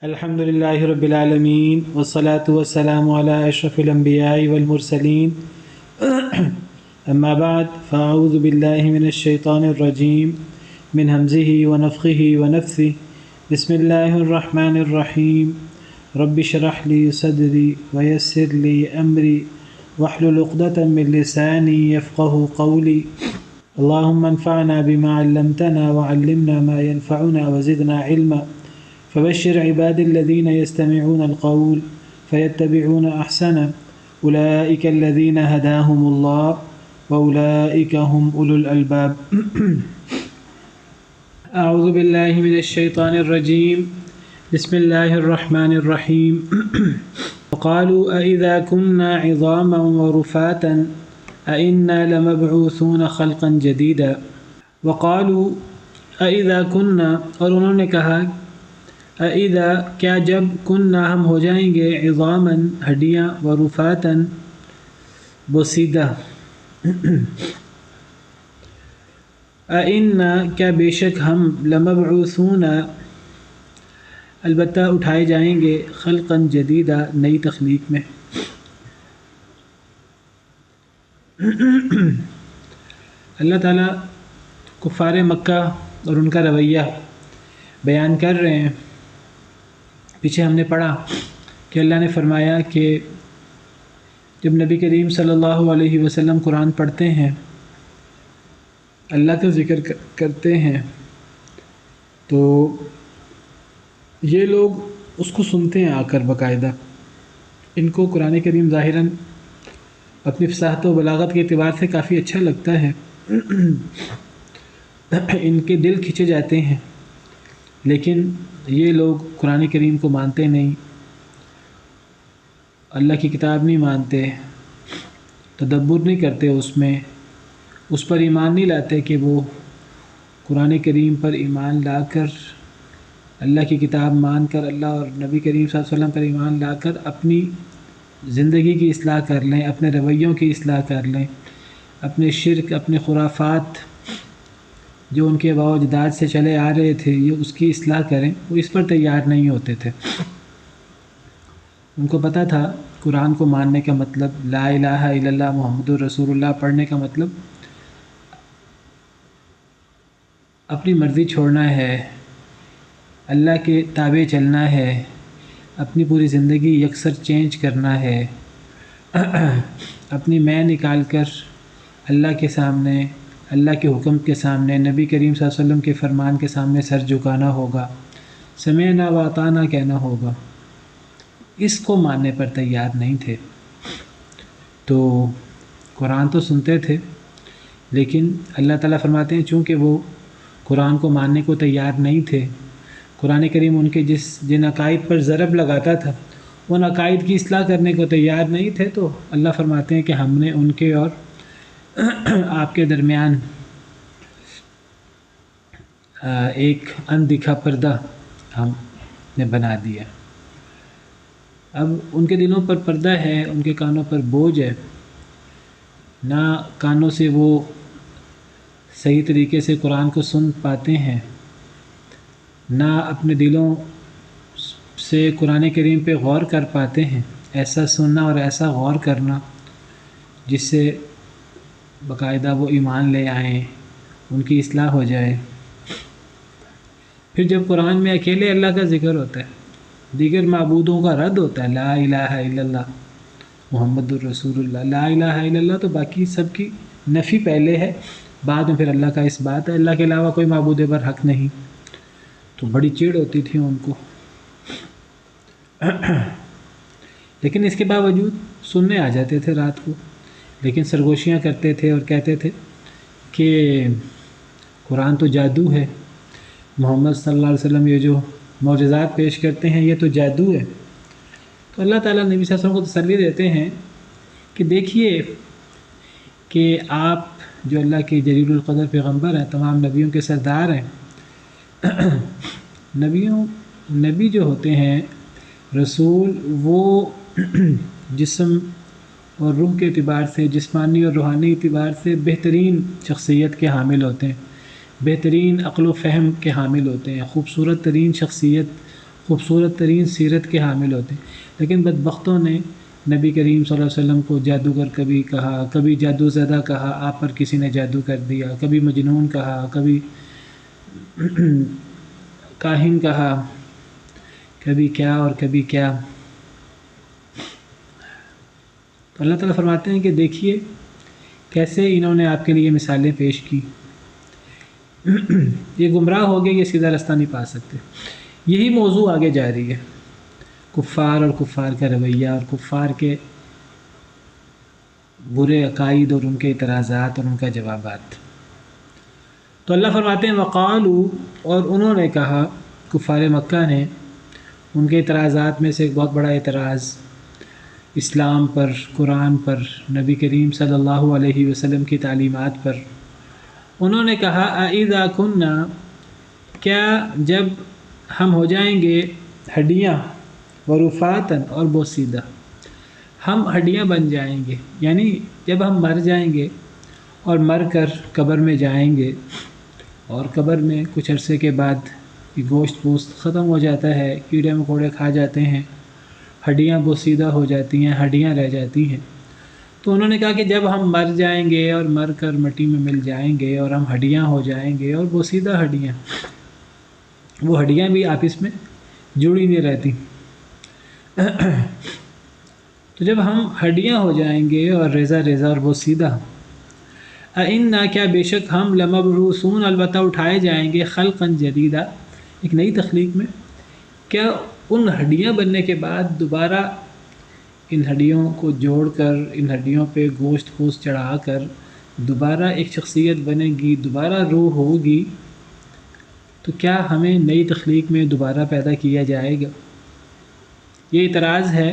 الحمد لله رب العالمين والصلاة والسلام على أشرف الأنبياء والمرسلين أما بعد فأعوذ بالله من الشيطان الرجيم من همزه ونفخه ونفثه بسم الله الرحمن الرحيم رب اشرح لي صدري ويسر لي أمري واحلل عقدة من لساني يفقه قولي اللهم انفعنا بما علمتنا وعلمنا ما ينفعنا وزدنا علما فبشر عباد الذين يستمعون القول فيتبعون أحسنه أولئك الذين هداهم الله وأولئك هم أولو الألباب أعوذ بالله من الشيطان الرجيم بسم الله الرحمن الرحيم وقالوا أئذا كنا عظاما ورفاتا أئنا لمبعوثون خلقا جديدا وقالوا أئذا كنا اور انہوں نے کہا اذا کیا جب کننا ہم ہو جائیں گے عظاماً ہڈیاں ورفاتاً بوسیدہ اِنَّا کیا بے شک ہم لمبعوثون البتہ اٹھائے جائیں گے خلقاً جدیدہ نئی تخلیق میں۔ اللہ تعالیٰ کفار مکہ اور ان کا رویہ بیان کر رہے ہیں۔ پیچھے ہم نے پڑھا کہ اللہ نے فرمایا کہ جب نبی کریم صلی اللہ علیہ وسلم قرآن پڑھتے ہیں، اللہ کا ذکر کرتے ہیں، تو یہ لوگ اس کو سنتے ہیں آ کر باقاعدہ۔ ان کو قرآن کریم ظاہراً اپنی فصاحت و بلاغت کے اعتبار سے کافی اچھا لگتا ہے، ان کے دل کھنچے جاتے ہیں، لیکن یہ لوگ قرآن کریم کو مانتے نہیں، اللہ کی کتاب نہیں مانتے، تدبر نہیں کرتے اس پر ایمان نہیں لاتے کہ وہ قرآن کریم پر ایمان لا کر، اللہ کی کتاب مان کر، اللہ اور نبی کریم صلی اللہ علیہ وسلم پر ایمان لا کر اپنی زندگی کی اصلاح کر لیں، اپنے رویوں کی اصلاح کر لیں، اپنے شرک، اپنے خرافات جو ان کے آباء و اجداد سے چلے آ رہے تھے، یہ اس کی اصلاح کریں، وہ اس پر تیار نہیں ہوتے تھے۔ ان کو پتہ تھا قرآن کو ماننے کا مطلب، لا الہ الا اللہ محمد رسول اللہ پڑھنے کا مطلب اپنی مرضی چھوڑنا ہے، اللہ کے تابع چلنا ہے، اپنی پوری زندگی یکسر چینج کرنا ہے، اپنی میں نکال کر اللہ کے سامنے، اللہ کے حکم کے سامنے، نبی کریم صلی اللہ علیہ وسلم کے فرمان کے سامنے سر جھکانا ہوگا، سمعنا و اطعنا کہنا ہوگا۔ اس کو ماننے پر تیار نہیں تھے۔ تو قرآن تو سنتے تھے، لیکن اللہ تعالیٰ فرماتے ہیں چونکہ وہ قرآن کو ماننے کو تیار نہیں تھے، قرآن کریم ان کے جن عقائد پر ضرب لگاتا تھا، ان عقائد کی اصلاح کرنے کو تیار نہیں تھے، تو اللہ فرماتے ہیں کہ ہم نے ان کے اور آپ کے درمیان ایک اندیکھا پردہ ہم نے بنا دیا۔ اب ان کے دلوں پر پردہ ہے، ان کے کانوں پر بوجھ ہے، نہ کانوں سے وہ صحیح طریقے سے قرآن کو سن پاتے ہیں، نہ اپنے دلوں سے قرآن کریم پہ غور کر پاتے ہیں۔ ایسا سننا اور ایسا غور کرنا جس سے باقاعدہ وہ ایمان لے آئیں، ان کی اصلاح ہو جائے۔ پھر جب قرآن میں اکیلے اللہ کا ذکر ہوتا ہے، دیگر معبودوں کا رد ہوتا ہے، لا الہ الا اللہ محمد الرسول اللہ، لا الہ الا اللہ، تو باقی سب کی نفی پہلے ہے، بعد میں پھر اللہ کا اس بات ہے، اللہ کے علاوہ کوئی معبود پر حق نہیں، تو بڑی چڑ ہوتی تھی ان کو۔ لیکن اس کے باوجود سننے آ جاتے تھے رات کو، لیکن سرگوشیاں کرتے تھے اور کہتے تھے کہ قرآن تو جادو ہے، محمد صلی اللہ علیہ وسلم یہ جو معجزات پیش کرتے ہیں یہ تو جادو ہے۔ تو اللہ تعالیٰ نبی صلی اللہ علیہ وسلم کو تسلی دیتے ہیں کہ دیکھیے کہ آپ جو اللہ کے جلیل القدر پیغمبر ہیں، تمام نبیوں کے سردار ہیں، نبی جو ہوتے ہیں رسول، وہ جسم اور روح کے اعتبار سے، جسمانی اور روحانی اعتبار سے بہترین شخصیت کے حامل ہوتے ہیں، بہترین عقل و فہم کے حامل ہوتے ہیں، خوبصورت ترین شخصیت خوبصورت ترین سیرت کے حامل ہوتے ہیں، لیکن بدبختوں نے نبی کریم صلی اللہ علیہ وسلم کو جادوگر کبھی کہا، کبھی جادو زدہ کہا، آپ پر کسی نے جادو کر دیا، کبھی مجنون کہا، کبھی کاہن کہا، کبھی کیا اور کبھی کیا۔ تو اللہ تعالیٰ فرماتے ہیں کہ دیکھیے کیسے انہوں نے آپ کے لیے مثالیں پیش کی، یہ گمراہ ہو گئے، یہ سیدھا رستہ نہیں پا سکتے۔ یہی موضوع آگے جاری ہے، کفار اور کفار کا رویہ اور کفار کے برے عقائد اور ان کے اعتراضات اور ان کا جوابات۔ تو اللہ فرماتے ہیں وقالو، اور انہوں نے کہا، کفار مکہ نے، ان کے اعتراضات میں سے ایک بہت بڑا اعتراض اسلام پر، قرآن پر، نبی کریم صلی اللہ علیہ وسلم کی تعلیمات پر، انہوں نے کہا اَإِذَا كُنَّا، کیا جب ہم ہو جائیں گے ہڈیاں، ورفاتاً، اور بوسیدہ، ہم ہڈیاں بن جائیں گے، یعنی جب ہم مر جائیں گے اور مر کر قبر میں جائیں گے، اور قبر میں کچھ عرصے کے بعد یہ گوشت پوست ختم ہو جاتا ہے، کیڑے مکوڑے کھا جاتے ہیں، ہڈیاں بوسیدہ ہو جاتی ہیں، ہڈیاں رہ جاتی ہیں۔ تو انہوں نے کہا کہ جب ہم مر جائیں گے اور مر کر مٹی میں مل جائیں گے اور ہم ہڈیاں ہو جائیں گے، اور بوسیدہ ہڈیاں، وہ ہڈیاں بھی آپس میں جڑی نہیں رہتی، تو جب ہم ہڈیاں ہو جائیں گے اور ریزہ ریزہ اور بوسیدہ، اِنَّا، کیا بے شک ہم، لَمَبْعُوثُونَ، البتہ اٹھائے جائیں گے، خلقاً جدیدہ، ایک نئی تخلیق میں، کیا ان ہڈیاں بننے کے بعد دوبارہ ان ہڈیوں کو جوڑ کر، ان ہڈیوں پہ گوشت پوست چڑھا کر دوبارہ ایک شخصیت بنے گی، دوبارہ روح ہوگی، تو کیا ہمیں نئی تخلیق میں دوبارہ پیدا کیا جائے گا؟ یہ اعتراض ہے،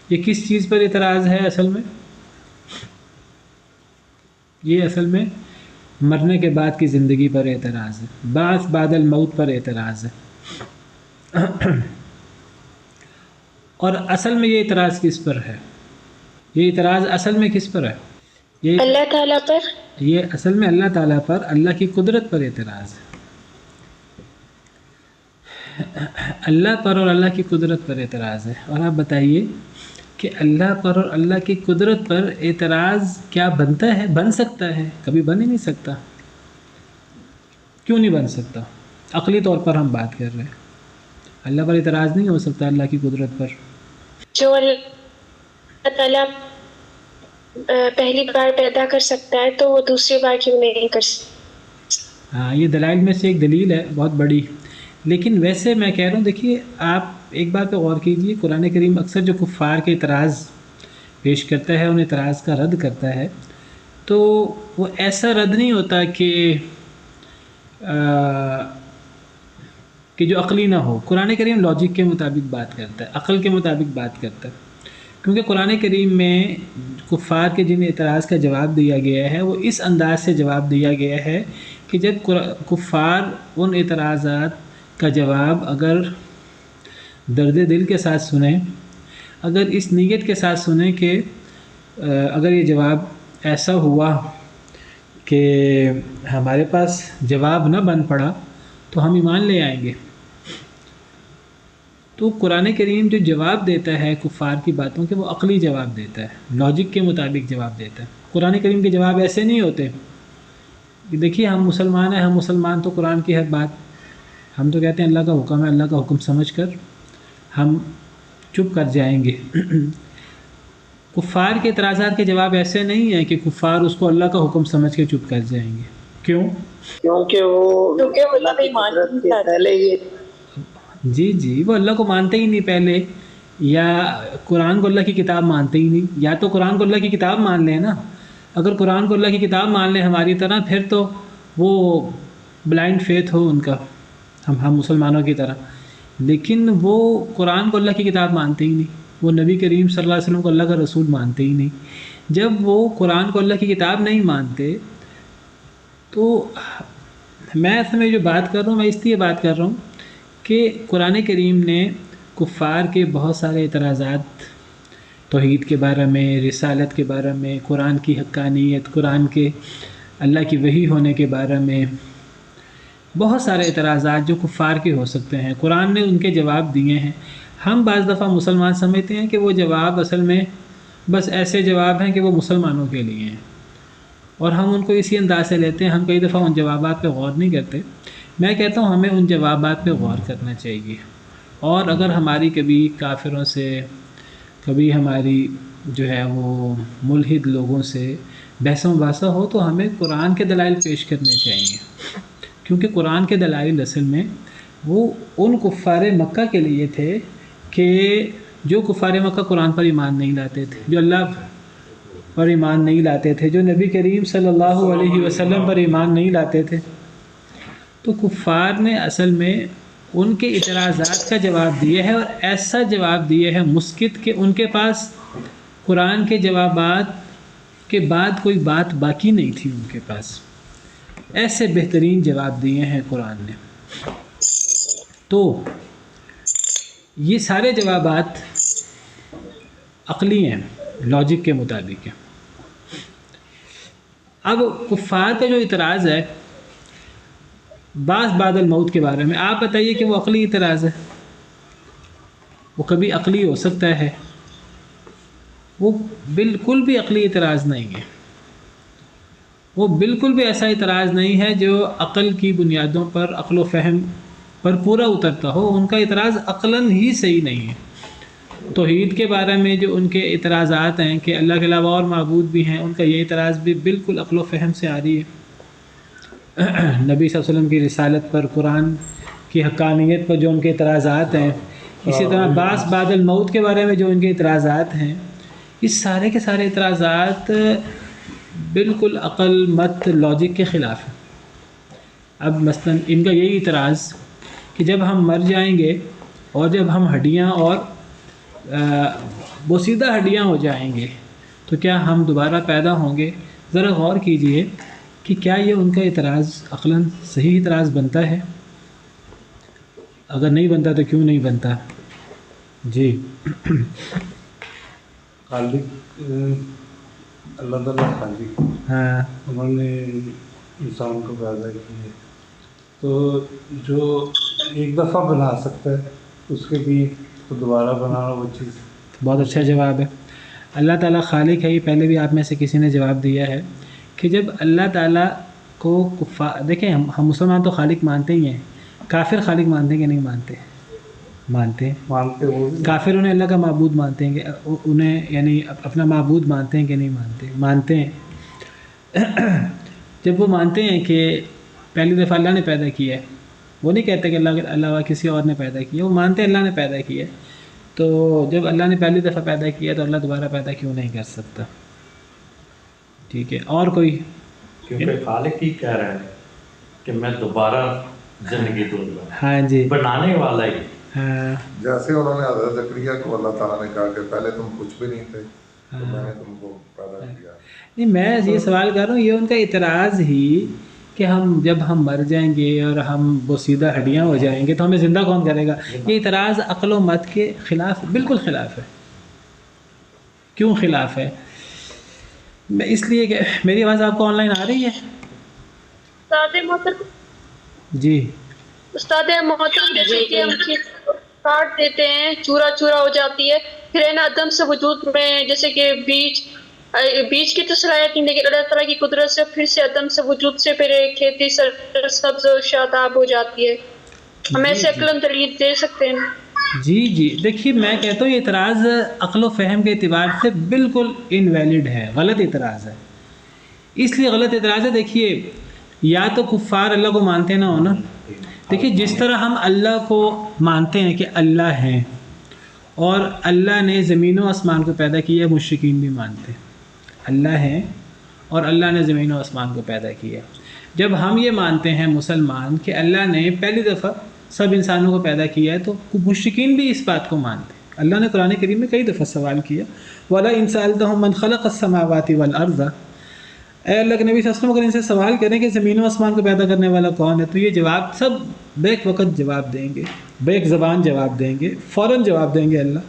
یہ کس چیز پر اعتراض ہے اصل میں؟ یہ اصل میں مرنے کے بعد کی زندگی پر اعتراض ہے، بعث بعد الموت پر اعتراض ہے۔ اور اصل میں یہ اعتراض کس پر ہے؟ یہ اعتراض اصل میں کس پر ہے؟ یہ اللہ تعالیٰ پر۔ یہ اصل میں اللہ تعالیٰ پر، اللہ کی قدرت پر اعتراض ہے، اللہ پر اور اللہ کی قدرت پر اعتراض ہے۔ اور آپ بتائیے کہ اللہ پر اور اللہ کی قدرت پر اعتراض کیا بنتا ہے؟ بن سکتا ہے؟ کبھی بن ہی نہیں سکتا۔ کیوں نہیں بن سکتا؟ عقلی طور پر ہم بات کر رہے ہیں، اللہ پر اعتراض نہیں ہو سکتا، اللہ کی قدرت پر۔ جو اللہ تعالیٰ پہلی بار پیدا کر سکتا ہے تو وہ دوسری بار کیوں نہیں کر سکتا؟ ہاں، یہ دلائل میں سے ایک دلیل ہے بہت بڑی، لیکن ویسے میں کہہ رہا ہوں، دیکھیے آپ ایک بات پہ غور کیجیے، قرآن کریم اکثر جو کفار کے اعتراض پیش کرتا ہے، ان اعتراض کا رد کرتا ہے، تو وہ ایسا رد نہیں ہوتا کہ جو عقلی نہ ہو۔ قرآن کریم لاجک کے مطابق بات کرتا ہے، عقل کے مطابق بات کرتا ہے، کیونکہ قرآن کریم میں کفار کے جن اعتراض کا جواب دیا گیا ہے وہ اس انداز سے جواب دیا گیا ہے کہ جب کفار ان اعتراضات کا جواب اگر درد دل کے ساتھ سنیں، اگر اس نیت کے ساتھ سنیں کہ اگر یہ جواب ایسا ہوا کہ ہمارے پاس جواب نہ بن پڑا تو ہم ایمان لے آئیں گے، تو قرآن کریم جو جواب دیتا ہے کفار کی باتوں کے، وہ عقلی جواب دیتا ہے، لاجک کے مطابق جواب دیتا ہے۔ قرآن کریم کے جواب ایسے نہیں ہوتے کہ دیکھیے ہم مسلمان ہیں، ہم مسلمان تو قرآن کی ہر بات، ہم تو کہتے ہیں اللہ کا حکم ہے، اللہ کا حکم سمجھ کر ہم چپ کر جائیں گے۔ کفار کے اعتراضات کے جواب ایسے نہیں ہیں کہ کفار اس کو اللہ کا حکم سمجھ کے چپ کر جائیں گے۔ کیوں؟ کیونکہ وہ اللہ کی قدرت کے پہلے ہی، جی وہ اللہ کو مانتے ہی نہیں پہلے، یا قرآن کو اللہ کی کتاب مانتے ہی نہیں، یا تو قرآن کو اللہ کی کتاب مان لیں نا، اگر قرآن کو اللہ کی کتاب مان لیں ہماری طرح، پھر تو وہ بلائنڈ فیتھ ہو ان کا، ہم مسلمانوں کی طرح، لیکن وہ قرآن کو اللہ کی کتاب مانتے ہی نہیں، وہ نبی کریم صلی اللہ علیہ وسلم کو اللہ کا رسول مانتے ہی نہیں۔ جب وہ قرآن کو اللہ کی کتاب نہیں مانتے تو میں اصل میں جو بات کر رہا ہوں، میں اس لیے بات کر رہا ہوں کہ قرآن کریم نے کفار کے بہت سارے اعتراضات توحید کے بارے میں، رسالت کے بارے میں، قرآن کی حقانیت، قرآن کے اللہ کی وحی ہونے کے بارے میں، بہت سارے اعتراضات جو کفار کے ہو سکتے ہیں، قرآن نے ان کے جواب دیے ہیں۔ ہم بعض دفعہ مسلمان سمجھتے ہیں کہ وہ جواب اصل میں بس ایسے جواب ہیں کہ وہ مسلمانوں کے لیے ہیں، اور ہم ان کو اسی انداز سے لیتے ہیں، ہم کئی دفعہ ان جوابات پہ غور نہیں کرتے۔ میں کہتا ہوں ہمیں ان جوابات پہ غور کرنا چاہیے، اور اگر ہماری کبھی کافروں سے، کبھی ہماری جو ہے وہ ملحد لوگوں سے بحث و مباحثہ ہو تو ہمیں قرآن کے دلائل پیش کرنے چاہیے، کیونکہ قرآن کے دلائل اصل میں وہ ان کفار مکہ کے لیے تھے کہ جو کفار مکہ قرآن پر ایمان نہیں لاتے تھے، جو اللہ پر ایمان نہیں لاتے تھے، جو نبی کریم صلی اللہ علیہ وسلم پر ایمان نہیں لاتے تھے، تو کفار نے اصل میں ان کے اعتراضات کا جواب دیے ہے، اور ایسا جواب دیے ہے مسکت کہ ان کے پاس قرآن کے جوابات کے بعد کوئی بات باقی نہیں تھی ان کے پاس، ایسے بہترین جواب دیے ہیں قرآن نے۔ تو یہ سارے جوابات عقلی ہیں، لاجک کے مطابق ہیں۔ اب کفار کا جو اعتراض ہے بعد الموت کے بارے میں، آپ بتائیے کہ وہ عقلی اعتراض ہے؟ وہ کبھی عقلی ہو سکتا ہے؟ وہ بالکل بھی عقلی اعتراض نہیں ہے، وہ بالکل بھی ایسا اعتراض نہیں ہے جو عقل کی بنیادوں پر، عقل و فہم پر پورا اترتا ہو۔ ان کا اعتراض عقلاً ہی صحیح نہیں ہے۔ توحید کے بارے میں جو ان کے اعتراضات ہیں کہ اللہ کے علاوہ اور معبود بھی ہیں، ان کا یہ اعتراض بھی بالکل عقل و فہم سے آ رہی ہے۔ نبی صلی اللہ علیہ وسلم کی رسالت پر، قرآن کی حقانیت پر جو ان کے اعتراضات ہیں، اسی طرح بعد الموت کے بارے میں جو ان کے اعتراضات ہیں، اس سارے کے سارے اعتراضات بالکل عقل مت لاجک کے خلاف ہیں۔ اب مثلا ان کا یہی اعتراض کہ جب ہم مر جائیں گے اور جب ہم ہڈیاں اور بوسیدہ ہڈیاں ہو جائیں گے تو کیا ہم دوبارہ پیدا ہوں گے؟ ذرا غور کیجئے کہ کیا یہ ان کا اعتراض عقلاً صحیح اعتراض بنتا ہے؟ اگر نہیں بنتا تو کیوں نہیں بنتا؟ جی خالق اللہ تعالیٰ خالق، ہاں، انہوں نے انسان کو پیدا کیا، تو جو ایک دفعہ بنا سکتا ہے اس کے بھی تو دوبارہ بنانا وہ چیز۔ بہت اچھا جواب ہے۔ اللہ تعالیٰ خالق ہے، یہ پہلے بھی آپ میں سے کسی نے جواب دیا ہے کہ جب اللہ تعالیٰ کو دیکھیں ہم مسلمان تو خالق مانتے ہی ہیں، کافر خالق مانتے ہیں کہ نہیں مانتے؟ مانتے ہیں۔ وہ بھی کافر انہیں اللہ کا معبود مانتے ہیں کہ انہیں یعنی اپنا معبود مانتے ہیں کہ نہیں مانتے؟ مانتے ہیں۔ جب وہ مانتے ہیں کہ پہلی دفعہ اللہ نے پیدا کیا ہے، وہ نہیں کہتے کہ اللہ کسی اور نے پیدا کیا، وہ مانتے ہیں اللہ نے پیدا کیا ہے، تو جب اللہ نے پہلی دفعہ پیدا کیا تو اللہ دوبارہ پیدا کیوں نہیں کر سکتا؟ ٹھیک ہے، اور کوئی؟ کیونکہ خالق ہی کہہ رہا ہے کہ میں دوبارہ زندگی دوں گا، ہاں جی، بنانے والا ہی۔ ہاں جیسے انہوں نے حضرت زکریا کو اللہ تعالیٰ نے کہا کہ پہلے تم کچھ بھی نہیں تھے تو میں نے تم کو پیدا کیا۔ نہیں، میں یہ سوال کر رہا ہوں، یہ ان کا اعتراض ہی کہ جب ہم مر جائیں گے اور ہم بوسیدہ ہڈیاں ہو جائیں گے تو ہمیں زندہ کون کرے گا؟ یہ اعتراض عقل و مت کے خلاف، بالکل خلاف ہے۔ کیوں خلاف ہے؟ میں اس لیے کہ میری آواز آپ کو آن لائن آ رہی ہے؟ استاد محترم، جی استاد محترم، جیسے کہ ہم چیز کاٹ دیتے ہیں، چورا چورا ہو جاتی ہے، پھر ہے نا عدم سے وجود میں، جیسے کہ بیج کی تو صلاحیت نہیں، لیکن اللہ تعالیٰ کی قدرت سے پھر سے عدم سے وجود سے پھر ایک کھیتی سبز و شاداب ہو جاتی ہے۔ ہم ایسے عقلاً دلیل دے سکتے ہیں؟ جی دیکھیے، میں کہتا ہوں یہ اعتراض عقل و فہم کے اعتبار سے بالکل انویلڈ ہے، غلط اعتراض ہے۔ اس لیے غلط اعتراض ہے، دیکھیے یا تو کفار اللہ کو مانتے نہ ہو نا۔ دیکھیے جس طرح ہم اللہ کو مانتے ہیں کہ اللہ ہیں اور اللہ نے زمین و آسمان کو پیدا کیا، مشرکین بھی مانتے ہیں اللہ ہیں اور اللہ نے زمین و آسمان کو پیدا کیا۔ جب ہم یہ مانتے ہیں مسلمان کہ اللہ نے پہلی دفعہ سب انسانوں کو پیدا کیا ہے، تو مشرکین بھی اس بات کو مانتے ہیں۔ اللہ نے قرآن کریم میں کئی دفعہ سوال کیا، وَلَا إِن سَأَلْتَهُم مَّنْ خَلَقَ السَّمَاوَاتِ وَالْأَرْضَ، اے اللہ کے نبی صلی اللہ علیہ وسلم اگر ان سے سوال کریں کہ زمین و آسمان کو پیدا کرنے والا کون ہے، تو یہ جواب سب بیک وقت جواب دیں گے، بیک زبان جواب دیں گے، فوراً جواب دیں گے اللہ۔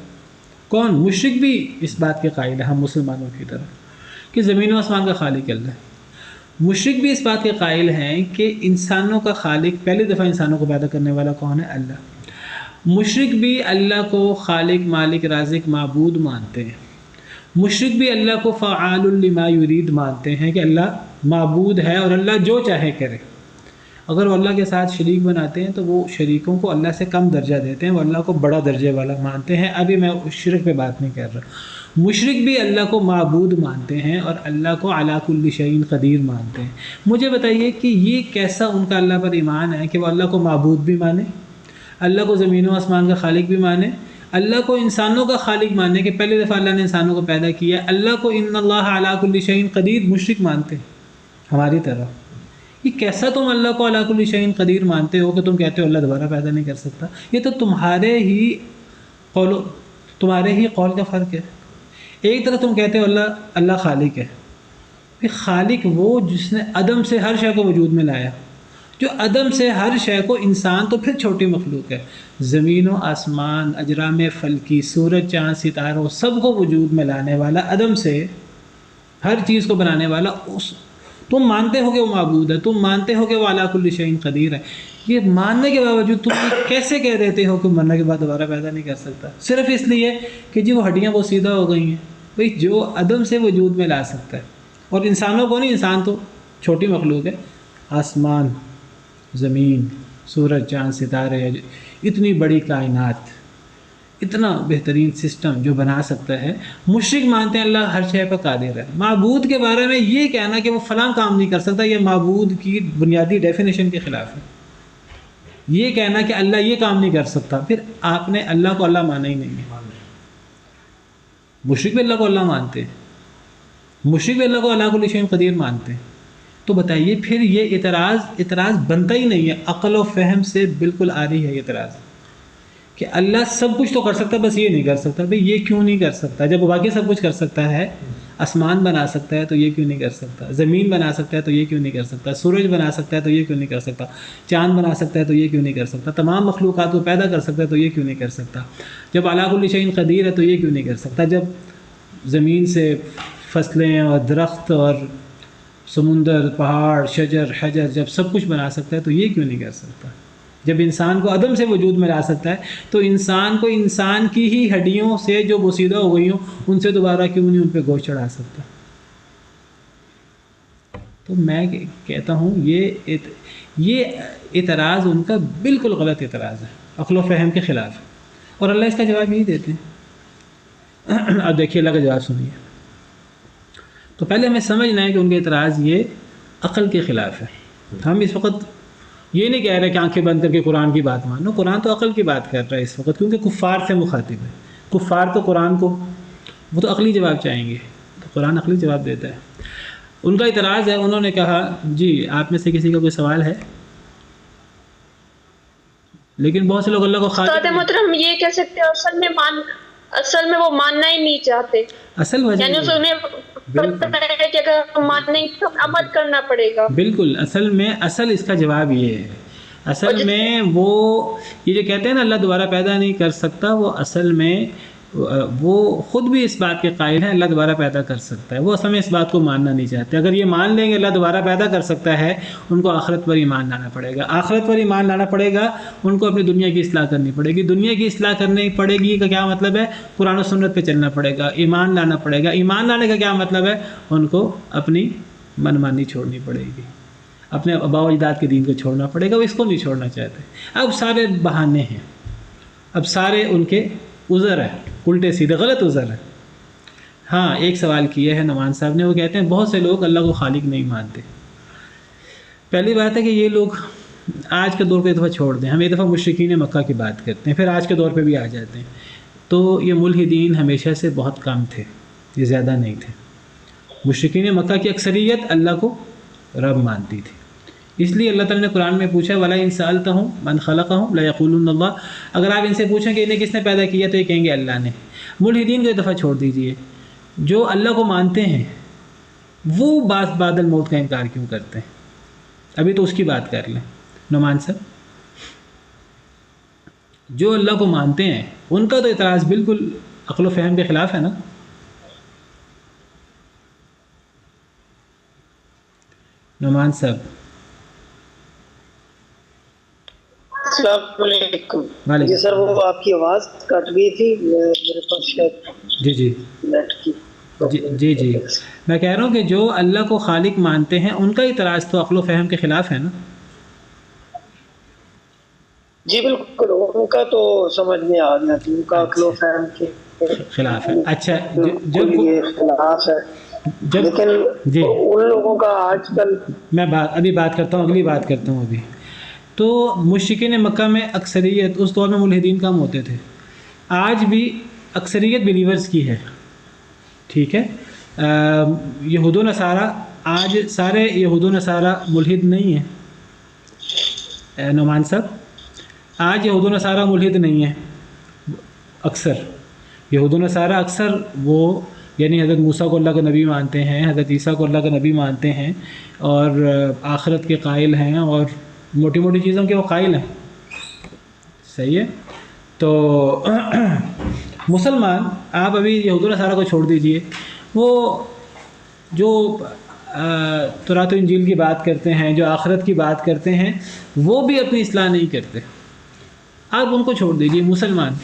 کون؟ مشرک بھی اس بات کے قائل ہے، ہم مسلمانوں کی طرح، کہ زمین و آسمان کا خالق اللہ ہے۔ مشرک بھی اس بات کے قائل ہیں کہ انسانوں کا خالق، پہلی دفعہ انسانوں کو پیدا کرنے والا کون ہے؟ اللہ۔ مشرک بھی اللہ کو خالق، مالک، رازق، معبود مانتے ہیں۔ مشرک بھی اللہ کو فعال لما یرید مانتے ہیں کہ اللہ معبود ہے اور اللہ جو چاہے کرے۔ اگر وہ اللہ کے ساتھ شریک بناتے ہیں تو وہ شریکوں کو اللہ سے کم درجہ دیتے ہیں، وہ اللہ کو بڑا درجے والا مانتے ہیں۔ ابھی میں اس شرک پہ بات نہیں کر رہا۔ مشرک بھی اللہ کو معبود مانتے ہیں اور اللہ کو علی کل شیء قدیر مانتے ہیں۔ مجھے بتائیے کہ یہ کیسا ان کا اللہ پر ایمان ہے کہ وہ اللہ کو معبود بھی مانے، اللہ کو زمین و آسمان کا خالق بھی مانے، اللہ کو انسانوں کا خالق مانے کہ پہلی دفعہ اللہ نے انسانوں کو پیدا کیا، اللہ کو ان اللہ علی کل شیء قدیر مشرک مانتے ہیں ہماری طرح۔ یہ کیسا تم اللہ کو علی کل شیء قدیر مانتے ہو کہ تم کہتے ہو اللہ دوبارہ پیدا نہیں کر سکتا؟ یہ تو تمہارے ہی قول کا فرق ہے۔ ایک طرف تم کہتے ہو اللہ خالق ہے، پھر خالق وہ جس نے عدم سے ہر شے کو وجود میں لایا، جو عدم سے ہر شے کو، انسان تو پھر چھوٹی مخلوق ہے، زمین و آسمان، اجرام فلکی، سورج، چاند، ستاروں، سب کو وجود میں لانے والا، عدم سے ہر چیز کو بنانے والا، تم مانتے ہو کہ وہ معبود ہے، تم مانتے ہو کہ وہ علی کل شیء قدیر ہے۔ یہ ماننے کے باوجود تم کیسے کہہ دیتے ہو کہ مرنے کے بعد دوبارہ پیدا نہیں کر سکتا؟ صرف اس لیے کہ جی وہ ہڈیاں وہ سیدھا ہو گئی ہیں۔ بھئی جو عدم سے وجود میں لا سکتا ہے، اور انسانوں کو نہیں، انسان تو چھوٹی مخلوق ہے، آسمان، زمین، سورج، چاند، ستارے، اتنی بڑی کائنات، اتنا بہترین سسٹم جو بنا سکتا ہے، مشرک مانتے ہیں اللہ ہر شے پر قادر ہے۔ معبود کے بارے میں یہ کہنا کہ وہ فلاں کام نہیں کر سکتا، یہ معبود کی بنیادی ڈیفینیشن کے خلاف ہے۔ یہ کہنا کہ اللہ یہ کام نہیں کر سکتا، پھر آپ نے اللہ کو اللہ مانا ہی نہیں ہے۔ مشرک بھی اللہ کو اللہ مانتے ہیں، مشرک بھی اللہ کو علی کل شیء قدیر مانتے ہیں۔ تو بتائیے پھر یہ اعتراض بنتا ہی نہیں ہے، عقل و فہم سے بالکل آ رہی ہے یہ اعتراض کہ اللہ سب کچھ تو کر سکتا ہے، بس یہ نہیں کر سکتا۔ بھئی یہ کیوں نہیں کر سکتا جب وہ باقی سب کچھ کر سکتا ہے؟ آسمان بنا سکتا ہے تو یہ کیوں نہیں کر سکتا؟ زمین بنا سکتا ہے تو یہ کیوں نہیں کر سکتا؟ سورج بنا سکتا ہے تو یہ کیوں نہیں کر سکتا؟ چاند بنا سکتا ہے تو یہ کیوں نہیں کر سکتا؟ تمام مخلوقات کو پیدا کر سکتا ہے تو یہ کیوں نہیں کر سکتا؟ جب علی کل شیء قدیر ہے تو یہ کیوں نہیں کر سکتا؟ جب زمین سے فصلیں اور درخت اور سمندر، پہاڑ، شجر، حجر، جب سب کچھ بنا سکتا ہے تو یہ کیوں نہیں کر سکتا؟ جب انسان کو عدم سے وجود میں لا سکتا ہے تو انسان کو انسان کی ہی ہڈیوں سے جو بوسیدہ ہو گئی ہوں ان سے دوبارہ کیوں نہیں ان پہ گوشت چڑھا سکتا؟ تو میں کہتا ہوں یہ اعتراض ان کا بالکل غلط اعتراض ہے، عقل و فہم کے خلاف ہے، اور اللہ اس کا جواب یہی دیتے ہیں۔ اب دیکھیے اللہ کا جواب سنیے۔ تو پہلے ہمیں سمجھنا ہے کہ ان کا اعتراض یہ عقل کے خلاف ہے۔ ہم اس وقت یہ نہیں کہہ رہے کہ آنکھیں بند کر کے قرآن کی بات مانو، قرآن تو عقل کی بات کر رہا ہے اس وقت، کیونکہ کفار سے مخاطب ہے۔ کفار تو قرآن کو وہ تو عقلی جواب چاہیں گے، تو قرآن عقلی جواب دیتا ہے۔ ان کا اعتراض ہے، انہوں نے کہا جی آپ میں سے کسی کا کوئی سوال ہے؟ لیکن بہت سے لوگ اللہ کو استاد محترم ہم یہ کہہ سکتے ہیں اصل میں وہ ماننا ہی نہیں چاہتے، اصل وجہ یعنی انہیں پتہ ہے کہ اگر ہم مانیں تو عمل کرنا پڑے گا۔ بالکل، اصل اس کا جواب یہ ہے، اصل میں وہ یہ جو کہتے ہیں نا اللہ دوبارہ پیدا نہیں کر سکتا، وہ اصل میں وہ خود بھی اس بات کے قائل ہیں اللہ دوبارہ پیدا کر سکتا ہے، وہ اصل میں اس بات کو ماننا نہیں چاہتے۔ اگر یہ مان لیں گے اللہ دوبارہ پیدا کر سکتا ہے، ان کو آخرت پر ایمان لانا پڑے گا، آخرت پر ایمان لانا پڑے گا، ان کو اپنی دنیا کی اصلاح کرنی پڑے گی، دنیا کی اصلاح کرنی پڑے گی کا کیا مطلب ہے؟ قرآن و سنت پہ چلنا پڑے گا، ایمان لانا پڑے گا، ایمان لانے کا کیا مطلب ہے؟ ان کو اپنی منمانی چھوڑنی پڑے گی، اپنے آباء و اجداد کے دین کو چھوڑنا پڑے گا، وہ اس کو نہیں چھوڑنا چاہتے۔ اب سارے بہانے ہیں، اب سارے ان کے عذر ہے، الٹے سیدھے غلط عذر ہے۔ ہاں ایک سوال کیا ہے نعمان صاحب نے، وہ کہتے ہیں بہت سے لوگ اللہ کو خالق نہیں مانتے۔ پہلی بات ہے کہ یہ لوگ آج کے دور کو ایک دفعہ چھوڑ دیں، ہم ایک دفعہ مشرکین مکہ کی بات کرتے ہیں، پھر آج کے دور پہ بھی آ جاتے ہیں۔ تو یہ ملحدین ہمیشہ سے بہت کم تھے، یہ زیادہ نہیں تھے۔ مشرکین مکہ کی اکثریت اللہ کو رب مانتی تھی، اس لیے اللہ تعالیٰ نے قرآن میں پوچھا وَلَئِن سَأَلْتَهُم مَّنْ خَلَقَهُمْ لَيَقُولُنَّ اللَّهُ، اگر آپ ان سے پوچھیں کہ انہیں کس نے پیدا کیا تو یہ کہیں گے اللہ نے۔ ملحدین کو ایک دفعہ چھوڑ دیجئے، جو اللہ کو مانتے ہیں وہ بعد الموت کا انکار کیوں کرتے ہیں؟ ابھی تو اس کی بات کر لیں نعمان صاحب۔ جو اللہ کو مانتے ہیں ان کا تو اعتراض بالکل عقل و فہم کے خلاف ہے نا۔ نعمان صاحب. السلام علیکم. وعلیکم جی سر وہ آپ کی آواز کٹ گئی تھی میرے پاس شاید جی نیٹ کی. جی میں کہہ رہا ہوں کہ جو اللہ کو خالق مانتے ہیں ان کا اعتراض تو عقل و فہم کے خلاف ہے نا. جی بالکل ان کا تو سمجھ میں آ گیا کہ ان کا عقل و فہم کے خلاف ہے. اچھا بالکل یہ اختلاف ہے. لیکن جی ان لوگوں کا آج کل میں ابھی بات کرتا ہوں، اگلی بات کرتا ہوں ابھی. تو مشرکین مکہ میں اکثریت اس دور میں ملحدین کم ہوتے تھے. آج بھی اکثریت بلیورز کی ہے، ٹھیک ہے. یہود و نصارہ آج سارے یہود و نصارہ ملحد نہیں ہیں نعمان صاحب. آج یہود و نصارہ ملحد نہیں ہیں. اکثر یہود و نصارہ اکثر وہ یعنی حضرت موسیٰ کو اللہ کا نبی مانتے ہیں، حضرت عیسیٰ کو اللہ کا نبی مانتے ہیں، اور آخرت کے قائل ہیں، اور موٹی موٹی چیزوں کے وہ قائل ہیں. صحیح ہے. تو مسلمان آپ ابھی یہود و نصارہ کو چھوڑ دیجئے، وہ جو تورات و انجیل کی بات کرتے ہیں، جو آخرت کی بات کرتے ہیں، وہ بھی اپنی اصلاح نہیں کرتے. آپ ان کو چھوڑ دیجئے. مسلمان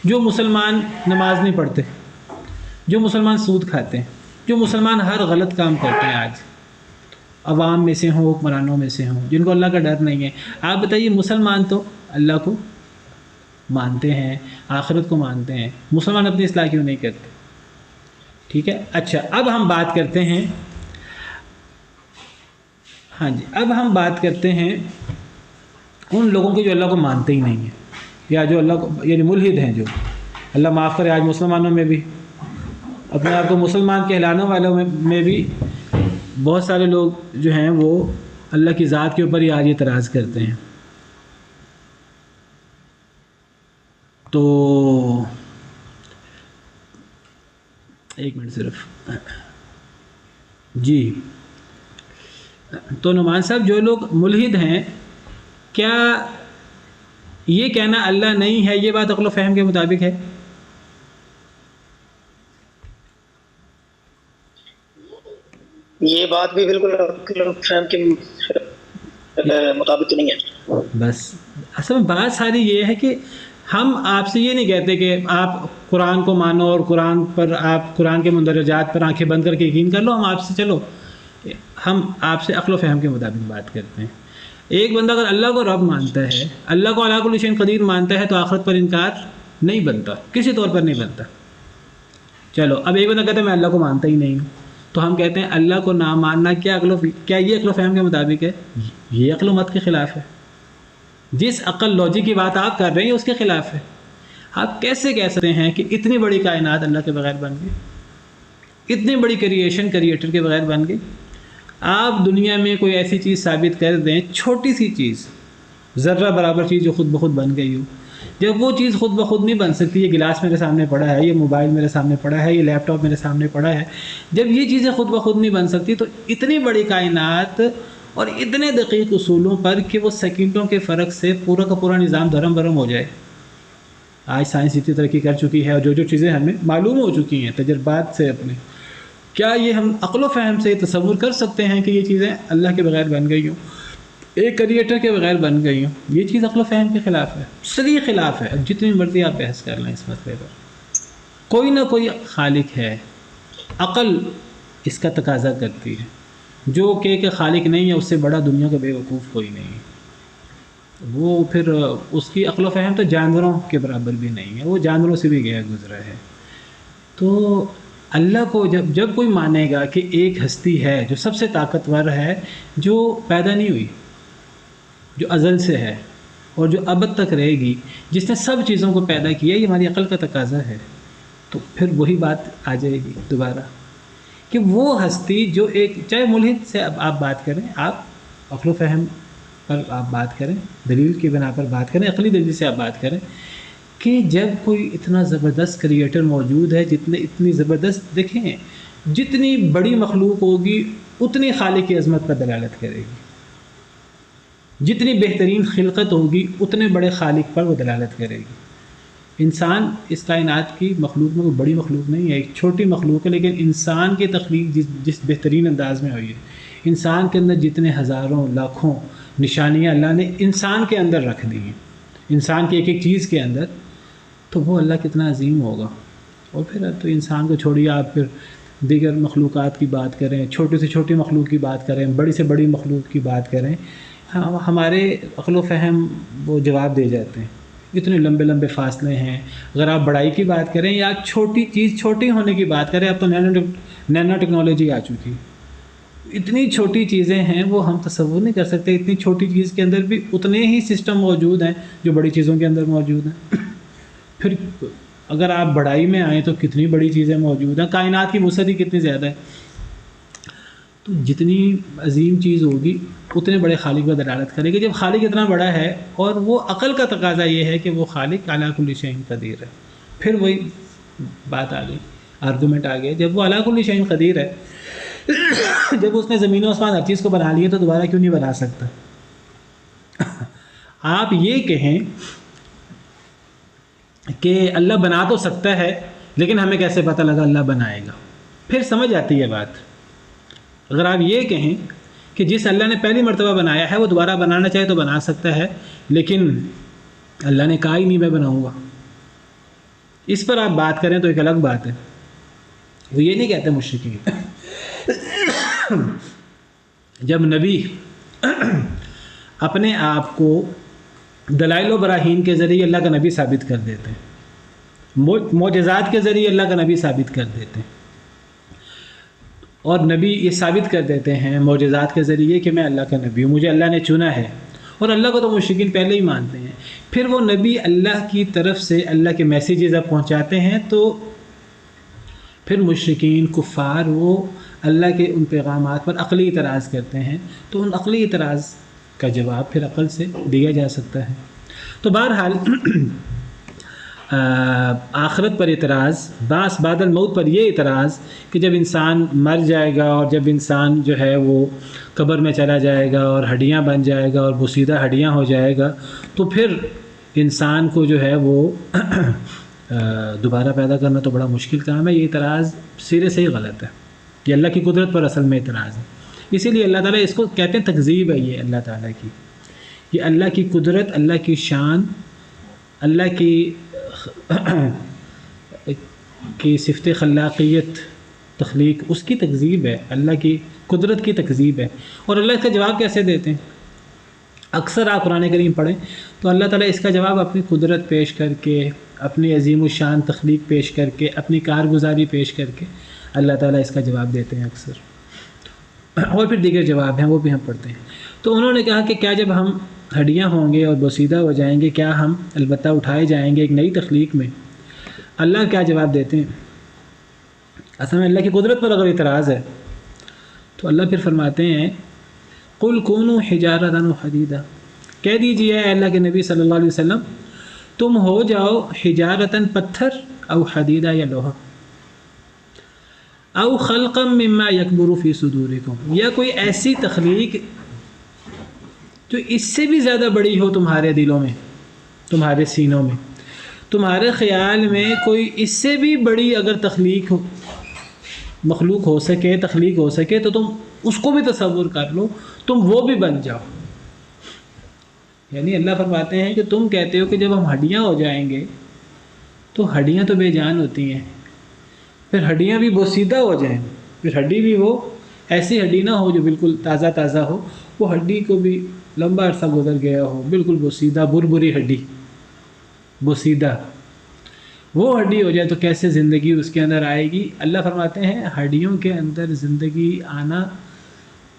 جو مسلمان نماز نہیں پڑھتے، جو مسلمان سود کھاتے ہیں، جو مسلمان ہر غلط کام کرتے ہیں، آج عوام میں سے ہوں، حکمرانوں میں سے ہوں، جن کو اللہ کا ڈر نہیں ہے، آپ بتائیے مسلمان تو اللہ کو مانتے ہیں، آخرت کو مانتے ہیں، مسلمان اپنی اصلاح کیوں نہیں کرتے؟ ٹھیک ہے. اچھا اب ہم بات کرتے ہیں، ہاں جی اب ہم بات کرتے ہیں ان لوگوں کے جو اللہ کو مانتے ہی نہیں ہیں، یا جو اللہ کو یعنی ملحد ہیں، جو اللہ معاف کرے آج مسلمانوں میں بھی اپنے آپ کو مسلمان کہلانے والوں میں بھی بہت سارے لوگ جو ہیں وہ اللہ کی ذات کے اوپر ہی آج اعتراض کرتے ہیں. تو ایک منٹ صرف جی. تو نعمان صاحب جو لوگ ملحد ہیں، کیا یہ کہنا اللہ نہیں ہے یہ بات عقل و فہم کے مطابق ہے؟ یہ بات بھی بالکل عقل و فہم کے مطابق نہیں ہے. بس اصل میں بات ساری یہ ہے کہ ہم آپ سے یہ نہیں کہتے کہ آپ قرآن کو مانو اور قرآن پر آپ قرآن کے مندرجات پر آنکھیں بند کر کے یقین کر لو. ہم آپ سے عقل و فہم کے مطابق بات کرتے ہیں. ایک بندہ اگر اللہ کو رب مانتا ہے، اللہ کو علی کل شیء قدیر مانتا ہے، تو آخرت پر انکار نہیں بنتا، کسی طور پر نہیں بنتا. چلو اب ایک بندہ کہتا ہے میں اللہ کو مانتا ہی نہیں ہوں، تو ہم کہتے ہیں اللہ کو نہ ماننا کیا یہ عقل و فہم کے مطابق ہے؟ یہ عقل و مت کے خلاف ہے. جس عقل لاجک کی بات آپ کر رہے ہیں اس کے خلاف ہے. آپ کیسے کہہ سکتے ہیں کہ اتنی بڑی کائنات اللہ کے بغیر بن گئی، اتنی بڑی کریشن کریٹر کے بغیر بن گئی؟ آپ دنیا میں کوئی ایسی چیز ثابت کر دیں، چھوٹی سی چیز، ذرہ برابر چیز جو خود بخود بن گئی ہو. جب وہ چیز خود بخود نہیں بن سکتی، یہ گلاس میرے سامنے پڑا ہے، یہ موبائل میرے سامنے پڑا ہے، یہ لیپ ٹاپ میرے سامنے پڑا ہے، جب یہ چیزیں خود بخود نہیں بن سکتی تو اتنی بڑی کائنات اور اتنے دقیق اصولوں پر کہ وہ سیکنڈوں کے فرق سے پورا کا پورا نظام دھرم برم ہو جائے. آج سائنس اتنی ترقی کر چکی ہے، اور جو چیزیں ہمیں معلوم ہو چکی ہیں تجربات سے اپنے، کیا یہ ہم عقل و فہم سے تصور کر سکتے ہیں کہ یہ چیزیں اللہ کے بغیر بن گئی ہوں، ایک کریٹر کے بغیر بن گئی ہوں؟ یہ چیز عقل و فہم کے خلاف ہے، صریح خلاف ہے. اب جتنی مرضی آپ بحث کر لیں اس مسئلے پر، کوئی نہ کوئی خالق ہے. عقل اس کا تقاضا کرتی ہے. جو کہ خالق نہیں ہے اس سے بڑا دنیا کا بے وقوف کوئی نہیں. وہ پھر اس کی عقل و فہم تو جانوروں کے برابر بھی نہیں ہے، وہ جانوروں سے بھی گیا گزرا ہے. تو اللہ کو جب کوئی مانے گا کہ ایک ہستی ہے جو سب سے طاقتور ہے، جو پیدا نہیں ہوئی، جو ازل سے ہے اور جو ابد تک رہے گی، جس نے سب چیزوں کو پیدا کیا، یہ ہماری عقل کا تقاضا ہے. تو پھر وہی بات آ جائے گی دوبارہ کہ وہ ہستی جو ایک، چاہے ملحد سے آپ بات کریں، آپ عقل و فہم پر آپ بات کریں، دلیل کی بنا پر بات کریں، عقلی دلیل سے آپ بات کریں کہ جب کوئی اتنا زبردست کریٹر موجود ہے، اتنی زبردست، دیکھیں جتنی بڑی مخلوق ہوگی اتنی خالق کی عظمت پر دلالت کرے گی، جتنی بہترین خلقت ہوگی اتنے بڑے خالق پر وہ دلالت کرے گی. انسان اس کائنات کی مخلوق میں کوئی بڑی مخلوق نہیں ہے، ایک چھوٹی مخلوق ہے، لیکن انسان کی تخلیق جس بہترین انداز میں ہوئی ہے، انسان کے اندر جتنے ہزاروں لاکھوں نشانیاں اللہ نے انسان کے اندر رکھ دی ہیں، انسان کی ایک ایک چیز کے اندر، تو وہ اللہ کتنا عظیم ہوگا۔ اور پھر تو انسان کو چھوڑیے، آپ پھر دیگر مخلوقات کی بات کریں، چھوٹے سے چھوٹی مخلوق کی بات کریں، بڑی سے بڑی مخلوق کی بات کریں، ہمارے عقل و فہم وہ جواب دے جاتے ہیں۔ اتنے لمبے لمبے فاصلے ہیں۔ اگر آپ بڑائی کی بات کریں یا چھوٹی چیز چھوٹی ہونے کی بات کریں، اب تو نینو ٹیکنالوجی آ چکی، اتنی چھوٹی چیزیں ہیں وہ ہم تصور نہیں کر سکتے۔ اتنی چھوٹی چیز کے اندر بھی اتنے ہی سسٹم موجود ہیں جو بڑی چیزوں کے اندر موجود ہیں۔ پھر اگر آپ بڑائی میں آئیں تو کتنی بڑی چیزیں موجود ہیں، کائنات کی وسعت ہی کتنی زیادہ ہے۔ تو جتنی عظیم چیز ہوگی اتنے بڑے خالق پر دلالت کرے گی۔ جب خالق اتنا بڑا ہے، اور وہ عقل کا تقاضا یہ ہے کہ وہ خالق علی کل شیء قدیر ہے، پھر وہی بات آ گئی، آرگومنٹ آ گیا، جب وہ علی کل شیء قدیر ہے، جب اس نے زمین و آسمان ہر چیز کو بنا لیا تو دوبارہ کیوں نہیں بنا سکتا؟ آپ یہ کہیں کہ اللہ بنا تو سکتا ہے، لیکن ہمیں کیسے پتہ لگا اللہ بنائے گا؟ پھر سمجھ آتی ہے بات۔ اگر آپ یہ کہیں کہ جس اللہ نے پہلی مرتبہ بنایا ہے وہ دوبارہ بنانا چاہے تو بنا سکتا ہے، لیکن اللہ نے کہا ہی نہیں میں بناؤں گا، اس پر آپ بات کریں تو ایک الگ بات ہے۔ وہ یہ نہیں کہتے مشرکین۔ جب نبی اپنے آپ کو دلائل و براہین کے ذریعے اللہ کا نبی ثابت کر دیتے ہیں، معجزات کے ذریعے اللہ کا نبی ثابت کر دیتے ہیں، اور نبی یہ ثابت کر دیتے ہیں معجزات کے ذریعے کہ میں اللہ کا نبی ہوں، مجھے اللہ نے چنا ہے، اور اللہ کو تو مشرکین پہلے ہی مانتے ہیں۔ پھر وہ نبی اللہ کی طرف سے اللہ کے میسیجز اب پہنچاتے ہیں، تو پھر مشرکین کفار وہ اللہ کے ان پیغامات پر عقلی اعتراض کرتے ہیں، تو ان عقلی اعتراض کا جواب پھر عقل سے دیا جا سکتا ہے۔ تو بہرحال آخرت پر اعتراض، بعث بعد الموت پر یہ اعتراض کہ جب انسان مر جائے گا اور جب انسان جو ہے وہ قبر میں چلا جائے گا اور ہڈیاں بن جائے گا اور بوسیدہ ہڈیاں ہو جائے گا، تو پھر انسان کو جو ہے وہ دوبارہ پیدا کرنا تو بڑا مشکل کام ہے۔ یہ اعتراض سرے سے ہی غلط ہے، یہ اللہ کی قدرت پر اصل میں اعتراض ہے۔ اسی لیے اللہ تعالیٰ اس کو کہتے ہیں تکذیب ہے، یہ اللہ تعالیٰ کی، یہ اللہ کی قدرت، اللہ کی شان، اللہ کی صفت خلاقیت، تخلیق، اس کی تکذیب ہے، اللہ کی قدرت کی تکذیب ہے۔ اور اللہ اس کا جواب کیسے دیتے ہیں؟ اکثر آپ قرآن کریم پڑھیں تو اللہ تعالیٰ اس کا جواب اپنی قدرت پیش کر کے، اپنی عظیم الشان تخلیق پیش کر کے، اپنی کارگزاری پیش کر کے اللہ تعالیٰ اس کا جواب دیتے ہیں اکثر، اور پھر دیگر جواب ہیں وہ بھی ہم پڑھتے ہیں۔ تو انہوں نے کہا کہ کیا جب ہم ہڈیاں ہوں گے اور بوسیدہ ہو جائیں گے، کیا ہم البتہ اٹھائے جائیں گے ایک نئی تخلیق میں؟ اللہ کیا جواب دیتے ہیں؟ اصل میں اللہ کی قدرت پر اگر اعتراض ہے تو اللہ پھر فرماتے ہیں قُلْ كُونُوا حِجَارَةً وَحَدِيدًا، کہہ دیجیے اے اللہ کے نبی صلی اللہ علیہ وسلم، تم ہو جاؤ حجارتاً پتھر، او حدیدہ یا لوہا، او خلقا مما یکبر فی صدورکم، یا کوئی ایسی تخلیق جو اس سے بھی زیادہ بڑی ہو تمہارے دلوں میں، تمہارے سینوں میں، تمہارے خیال میں کوئی اس سے بھی بڑی اگر تخلیق ہو، مخلوق ہو سکے، تخلیق ہو سکے، تو تم اس کو بھی تصور کر لو، تم وہ بھی بن جاؤ۔ یعنی اللہ فرماتے ہیں کہ تم کہتے ہو کہ جب ہم ہڈیاں ہو جائیں گے تو ہڈیاں تو بے جان ہوتی ہیں، پھر ہڈیاں بھی بوسیدہ ہو جائیں، پھر ہڈی بھی وہ ایسی ہڈی نہ ہو جو بالکل تازہ تازہ ہو، وہ ہڈی کو بھی لمبا عرصہ گزر گیا ہو، بالکل بوسیدہ بربری ہڈی، بوسیدہ وہ ہڈی ہو جائے تو کیسے زندگی اس کے اندر آئے گی؟ اللہ فرماتے ہیں ہڈیوں کے اندر زندگی آنا،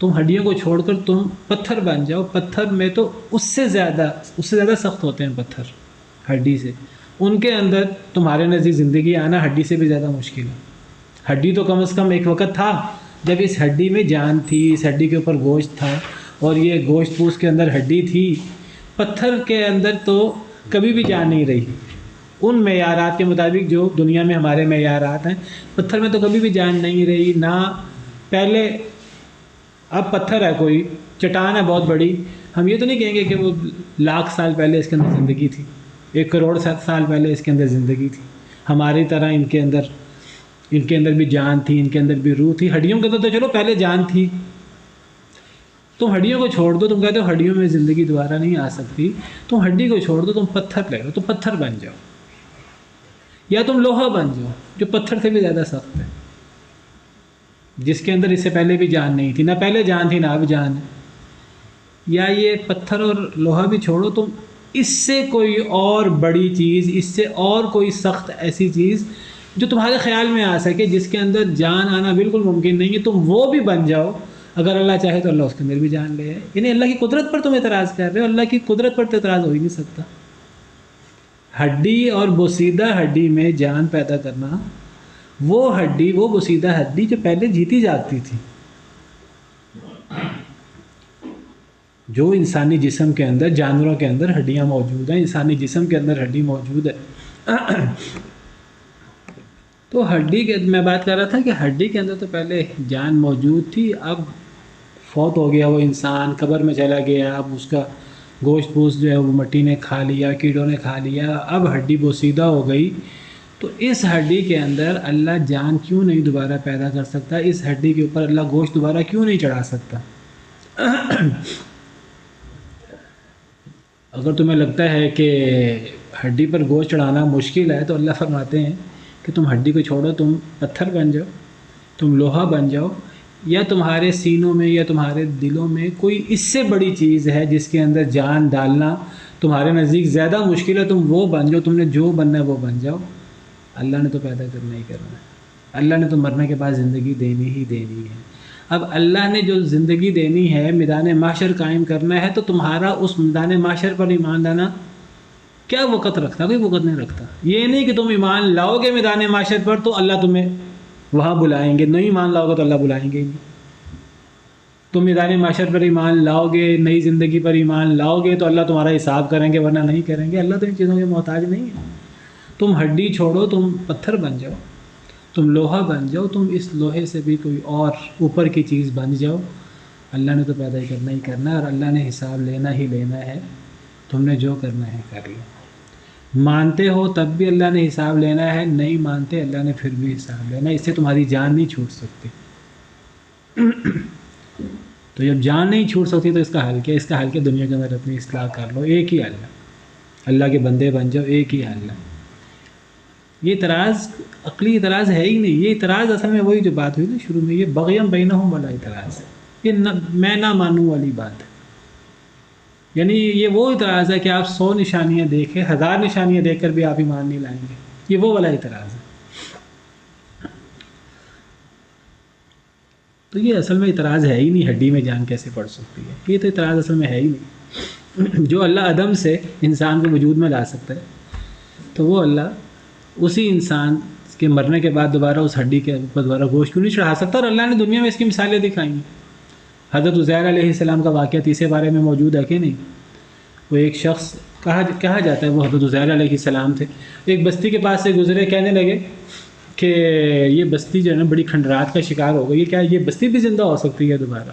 تم ہڈیوں کو چھوڑ کر تم پتھر بن جاؤ، پتھر میں تو اس سے زیادہ سخت ہوتے ہیں پتھر ہڈی سے، ان کے اندر تمہارے نزدیک زندگی آنا ہڈی سے بھی زیادہ مشکل ہے۔ ہڈی تو کم از کم ایک وقت تھا جب اس ہڈی میں جان تھی، اس ہڈی کے اوپر گوشت تھا، اور یہ گوشت پوست کے اندر ہڈی تھی۔ پتھر کے اندر تو کبھی بھی جان نہیں رہی، ان معیارات کے مطابق جو دنیا میں ہمارے معیارات ہیں، پتھر میں تو کبھی بھی جان نہیں رہی، نہ پہلے۔ اب پتھر ہے، کوئی چٹان ہے بہت بڑی، ہم یہ تو نہیں کہیں گے کہ وہ لاکھ سال پہلے اس کے اندر زندگی تھی، 1 کروڑ سال پہلے اس کے اندر زندگی تھی، ہماری طرح ان کے اندر بھی جان تھی، ان کے اندر بھی روح تھی۔ ہڈیوں کے اندر تو چلو پہلے جان تھی، تم ہڈیوں کو چھوڑ دو، تم کہتے ہو ہڈیوں میں زندگی دوبارہ نہیں آ سکتی، تم ہڈی کو چھوڑ دو، تم پتھر لے لو، تم پتھر بن جاؤ، یا تم لوہا بن جاؤ جو پتھر سے بھی زیادہ سخت ہے، جس کے اندر اس سے پہلے بھی جان نہیں تھی، نہ پہلے جان تھی نہ اب جان ہے۔ یا یہ پتھر اور لوہا بھی چھوڑو، تم اس سے کوئی اور بڑی چیز، اس سے اور کوئی سخت ایسی چیز جو تمہارے خیال میں آ سکے، جس کے اندر جان آنا بالکل ممکن نہیں ہے، تم وہ بھی بن جاؤ، اگر اللہ چاہے تو اللہ اس کے اندر بھی جان لے آئے۔ یعنی اللہ کی قدرت پر تم اعتراض کر رہے ہو، اللہ کی قدرت پر تو اعتراض ہو ہی نہیں سکتا۔ ہڈی اور بوسیدہ ہڈی میں جان پیدا کرنا، وہ ہڈی، وہ بوسیدہ ہڈی جو پہلے جیتی جاتی تھی، جو انسانی جسم کے اندر، جانوروں کے اندر ہڈیاں موجود ہیں، انسانی جسم کے اندر ہڈی موجود ہے۔ تو ہڈی کے میں بات کر رہا تھا کہ ہڈی کے اندر تو پہلے جان موجود تھی، اب فوت ہو گیا وہ انسان، قبر میں چلا گیا، اب اس کا گوشت پوست جو ہے وہ مٹی نے کھا لیا، کیڑوں نے کھا لیا، اب ہڈی بوسیدہ ہو گئی۔ تو اس ہڈی کے اندر اللہ جان کیوں نہیں دوبارہ پیدا کر سکتا؟ اس ہڈی کے اوپر اللہ گوشت دوبارہ کیوں نہیں چڑھا سکتا؟ اگر تمہیں لگتا ہے کہ ہڈی پر گوشت چڑھانا مشکل ہے تو اللہ فرماتے ہیں کہ تم ہڈی کو چھوڑو، تم پتھر بن جاؤ، تم لوہا بن جاؤ، یا تمہارے سینوں میں یا تمہارے دلوں میں کوئی اس سے بڑی چیز ہے جس کے اندر جان ڈالنا تمہارے نزدیک زیادہ مشکل ہے، تم وہ بن جاؤ، تم نے جو بننا ہے وہ بن جاؤ۔ اللہ نے تو پیدا کرنا ہی کرنا ہے، اللہ نے تو مرنے کے بعد زندگی دینی ہی دینی ہے۔ اب اللہ نے جو زندگی دینی ہے، میدان محشر قائم کرنا ہے، تو تمہارا اس میدان محشر پر ایمان لانا کیا وقت رکھتا؟ کوئی وقت نہیں رکھتا۔ یہ نہیں کہ تم ایمان لاؤ گے میدان محشر پر تو اللہ تمہیں وہاں بلائیں گے، نہیں ایمان لاؤ گے تو اللہ بلائیں گے ہی نہیں۔ تم میدان محشر پر ایمان لاؤ گے، نئی زندگی پر ایمان لاؤ گے تو اللہ تمہارا حساب کریں گے، ورنہ نہیں کریں گے۔ اللہ تو ان چیزوں کے محتاج نہیں ہے۔ تم ہڈی چھوڑو، تم پتھر بن جاؤ، تم لوہا بن جاؤ، تم اس لوہے سے بھی کوئی اور اوپر کی چیز بن جاؤ۔ اللہ نے تو پیدا ہی کرنا ہے، اور اللہ نے حساب لینا ہی لینا ہے۔ تم نے جو کرنا ہے کر لو۔ مانتے ہو تب بھی اللہ نے حساب لینا ہے، نہیں مانتے اللہ نے پھر بھی حساب لینا ہے۔ اس سے تمہاری جان نہیں چھوٹ سکتی۔ تو جب جان نہیں چھوٹ سکتی تو اس کا حل کیا؟ اس کا حل کیا؟ دنیا کے اندر اپنی اصلاح کر لو، ایک ہی حل ہے، اللہ کے بندے بن جاؤ، ایک ہی حل ہے۔ یہ اعتراض عقلی اعتراض ہے ہی نہیں، یہ اعتراض اصل میں وہی جو بات ہوئی نا شروع میں، یہ بغیم بینہم والا اعتراض ہے، یہ میں نہ مانوں والی بات ہے۔ یعنی یہ وہ اعتراض ہے کہ آپ 100 نشانیاں دیکھیں، 1000 نشانیاں دیکھ کر بھی آپ ایمان نہیں لائیں گے، یہ وہ والا اعتراض ہے۔ تو یہ اصل میں اعتراض ہے ہی نہیں، ہڈی میں جان کیسے پڑ سکتی ہے، یہ تو اعتراض اصل میں ہے ہی نہیں۔ جو اللہ عدم سے انسان کو وجود میں لا سکتا ہے، تو وہ اللہ اسی انسان کے مرنے کے بعد دوبارہ اس ہڈی کے اوپر دوبارہ گوشت کیوں نہیں چڑھا سکتا؟ اور اللہ نے دنیا میں اس کی مثالیں دکھائی ہیں۔ حضرت عزیر علیہ السلام کا واقعہ تیسرے بارے میں موجود ہے کہ نہیں؟ وہ ایک شخص کہا جاتا ہے وہ حضرت عزیر علیہ السلام تھے، ایک بستی کے پاس سے گزرے، کہنے لگے کہ یہ بستی جو ہے نا بڑی کھنڈرات کا شکار ہو گئی ہے، کیا یہ بستی بھی زندہ ہو سکتی ہے دوبارہ؟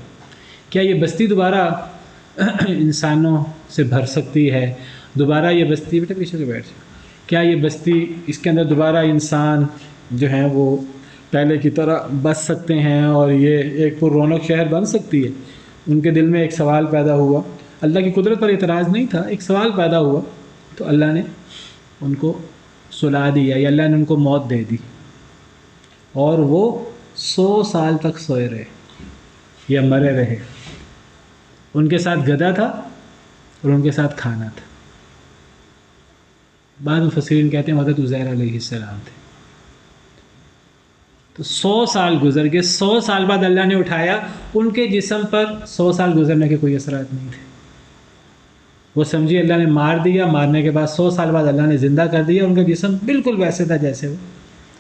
کیا یہ بستی دوبارہ انسانوں سے بھر سکتی ہے؟ دوبارہ یہ بستی، بیٹا پیچھے سے بیٹھ جائے، کیا یہ بستی، اس کے اندر دوبارہ انسان جو ہیں وہ پہلے کی طرح بس سکتے ہیں اور یہ ایک پر رونق شہر بن سکتی ہے؟ ان کے دل میں ایک سوال پیدا ہوا، اللہ کی قدرت پر اعتراض نہیں تھا، ایک سوال پیدا ہوا، تو اللہ نے ان کو سلا دیا، یا اللہ نے ان کو موت دے دی، اور وہ 100 سال تک سوئے رہے یا مرے رہے۔ ان کے ساتھ گدھا تھا اور ان کے ساتھ کھانا تھا۔ بعض مفسرین کہتے ہیں حضرت عزیر علیہ السلام تھے۔ تو 100 سال گزر گئے، 100 سال بعد اللہ نے اٹھایا، ان کے جسم پر 100 سال گزرنے کے کوئی اثرات نہیں تھے۔ وہ سمجھیے اللہ نے مار دیا، مارنے کے بعد 100 سال بعد اللہ نے زندہ کر دیا، ان کا جسم بالکل ویسے تھا جیسے وہ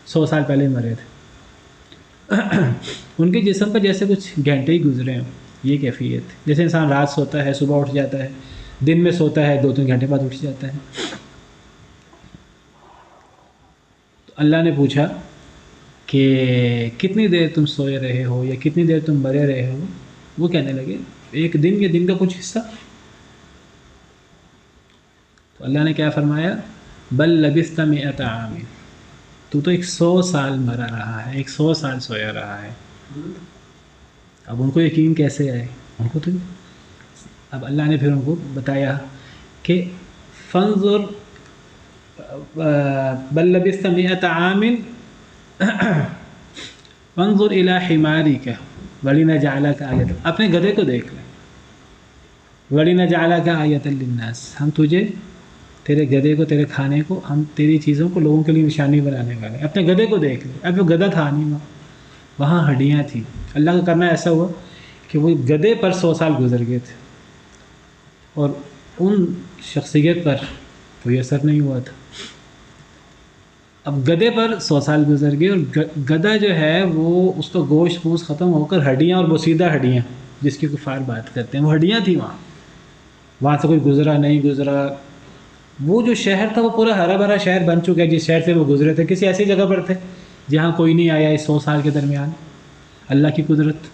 100 سال پہلے مرے تھے۔ ان کے جسم پر جیسے کچھ گھنٹے ہی گزرے ہیں، یہ کیفیت، جیسے انسان رات سوتا ہے، صبح اٹھ جاتا ہے، دن میں سوتا ہے، 2-3 گھنٹے بعد اٹھ جاتا ہے۔ تو اللہ نے پوچھا کہ کتنی دیر تم سوئے رہے ہو یا کتنی دیر تم مرے رہے ہو؟ وہ کہنے لگے ایک دن یا دن کا کچھ حصہ۔ تو اللہ نے کیا فرمایا؟ بل لبثت 100 عام، تو ایک 100 سال مرا رہا ہے، ایک 100 سال سویا رہا ہے۔ اب ان کو یقین کیسے آئے؟ ان کو تو اب اللہ نے پھر ان کو بتایا کہ فانظر بل لبثت 100 عام فانظر الى حمارك ولنجعلك آیۃ، اپنے گدھے کو دیکھ لیں، ولنجعلك آیۃ للناس، ہم تجھے، تیرے گدھے کو، تیرے کھانے کو، ہم تیری چیزوں کو لوگوں کے لیے نشانی بنانے والے ہیں۔ اپنے گدھے کو دیکھ لیں۔ اب وہ گدھا تھا نہیں وہاں ہڈیاں تھیں۔ اللہ کا کرنا ایسا ہوا کہ وہ گدھے پر 100 سال گزر گئے تھے اور ان شخصیت پر کوئی اثر نہیں ہوا تھا۔ اب گدھے پر 100 سال گزر گئے اور گدھا جو ہے وہ اس کا گوشت پوش ختم ہو کر ہڈیاں اور بوسیدہ ہڈیاں، جس کی کفار بات کرتے ہیں، وہ ہڈیاں تھیں وہاں سے کوئی گزرا نہیں گزرا۔ وہ جو شہر تھا وہ پورا ہرا بھرا شہر بن چکا ہے جس شہر سے وہ گزرے تھے، کسی ایسی جگہ پر تھے جہاں کوئی نہیں آیا اس 100 سال کے درمیان، اللہ کی قدرت۔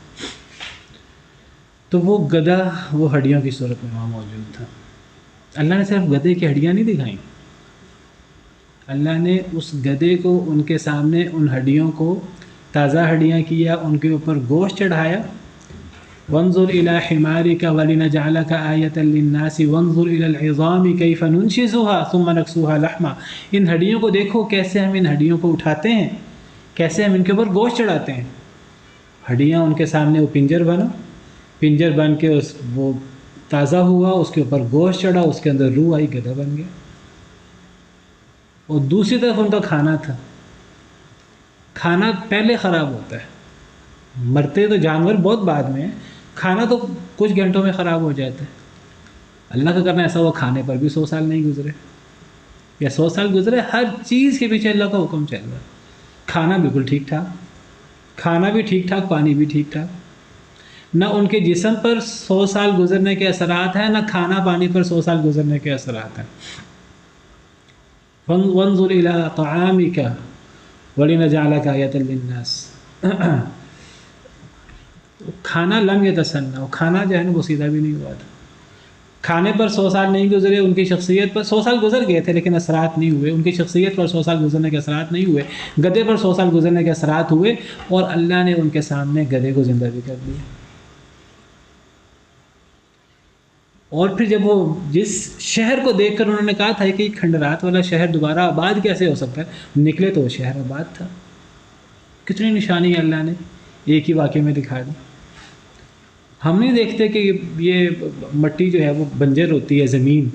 تو وہ گدھا وہ ہڈیوں کی صورت میں وہاں موجود تھا۔ اللہ نے صرف گدھے کی ہڈیاں نہیں دکھائیں، اللہ نے اس گدھے کو ان کے سامنے ان ہڈیوں کو تازہ ہڈیاں کیا، ان کے اوپر گوشت چڑھایا۔ وانظر الى حمارك ولنجعلك آیۃ للناس وانظر الى العظام کیف ننشزها ثم نکسوها لحما، ان ہڈیوں کو دیکھو کیسے ہم ان ہڈیوں کو اٹھاتے ہیں، کیسے ہم ان کے اوپر گوشت چڑھاتے ہیں۔ ہڈیاں ان کے سامنے، وہ پنجر بنا، پنجر بن کے وہ تازہ ہوا، اس کے اوپر گوشت چڑھا، اس کے اندر روح آئی، گدھا بن گیا۔ اور دوسری طرف ان کا کھانا تھا، کھانا پہلے خراب ہوتا ہے، مرتے تو جانور بہت بعد میں ہیں، کھانا تو کچھ گھنٹوں میں خراب ہو جاتا ہے۔ اللہ کا کرنا ایسا ہوا کھانے پر بھی 100 سال نہیں گزرے یا 100 سال گزرے، ہر چیز کے پیچھے اللہ کا حکم چل رہا ہے۔ کھانا بالکل ٹھیک ٹھاک، کھانا بھی ٹھیک ٹھاک، پانی بھی ٹھیک ٹھاک، نہ ان کے جسم پر 100 سال گزرنے کے اثرات ہیں، نہ کھانا پانی پر 100 سال گزرنے کے اثرات ہیں۔ وانظر الى طعامك ولنجعلك آیۃ للناس، کھانا لم یتسنى، کھانا جو ہے نا وہ سیدھا بھی نہیں ہوا تھا۔ کھانے پر 100 سال نہیں گزرے، ان کی شخصیت پر 100 سال گزر گئے تھے لیکن اثرات نہیں ہوئے، ان کی شخصیت پر 100 سال گزرنے کے اثرات نہیں ہوئے، گدھے پر 100 سال گزرنے کے اثرات ہوئے، اور اللہ نے ان کے سامنے گدھے کو زندہ بھی کر دیا۔ اور پھر جب وہ جس شہر کو دیکھ کر انہوں نے کہا تھا کہ یہ کھنڈرات والا شہر دوبارہ آباد کیسے ہو سکتا ہے، نکلے تو وہ شہر آباد تھا۔ کتنی نشانی اللہ نے ایک ہی واقعے میں دکھا دی۔ ہم نہیں دیکھتے کہ یہ مٹی جو ہے وہ بنجر ہوتی ہے، زمین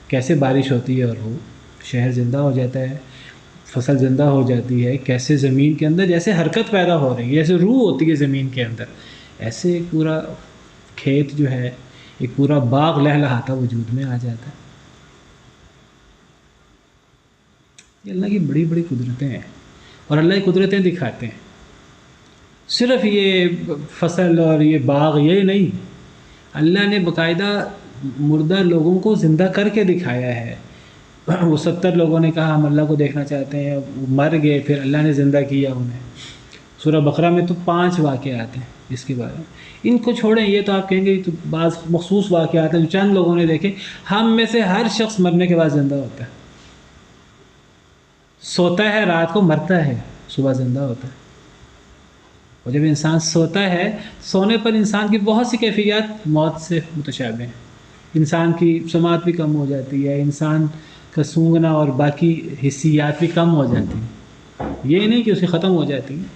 کیسے بارش ہوتی ہے اور وہ شہر زندہ ہو جاتا ہے، فصل زندہ ہو جاتی ہے، کیسے زمین کے اندر جیسے حرکت پیدا ہو رہی ہے، جیسے روح ہوتی ہے زمین کے اندر، ایسے ایک پورا کھیت جو ہے، ایک پورا باغ لہلہاتا وجود میں آ جاتا ہے۔ یہ اللہ کی بڑی بڑی قدرتیں ہیں، اور اللہ کی قدرتیں دکھاتے ہیں۔ صرف یہ فصل اور یہ باغ یہ نہیں، اللہ نے باقاعدہ مردہ لوگوں کو زندہ کر کے دکھایا ہے۔ وہ 70 لوگوں نے کہا ہم اللہ کو دیکھنا چاہتے ہیں، وہ مر گئے، پھر اللہ نے زندہ کیا انہیں۔ سورہ بقرہ میں تو 5 واقعات ہیں اس کے بارے میں۔ ان کو چھوڑیں، یہ تو آپ کہیں گے تو بعض مخصوص واقعات ہیں جو چند لوگوں نے دیکھے۔ ہم میں سے ہر شخص مرنے کے بعد زندہ ہوتا ہے، سوتا ہے رات کو، مرتا ہے صبح زندہ ہوتا ہے۔ اور جب انسان سوتا ہے، سونے پر انسان کی بہت سی کیفیات موت سے متشابہ ہیں۔ انسان کی سماعت بھی کم ہو جاتی ہے، انسان کا سونگنا اور باقی حسیات بھی کم ہو جاتی ہیں۔ یہ نہیں کہ اسے ختم ہو جاتی ہیں،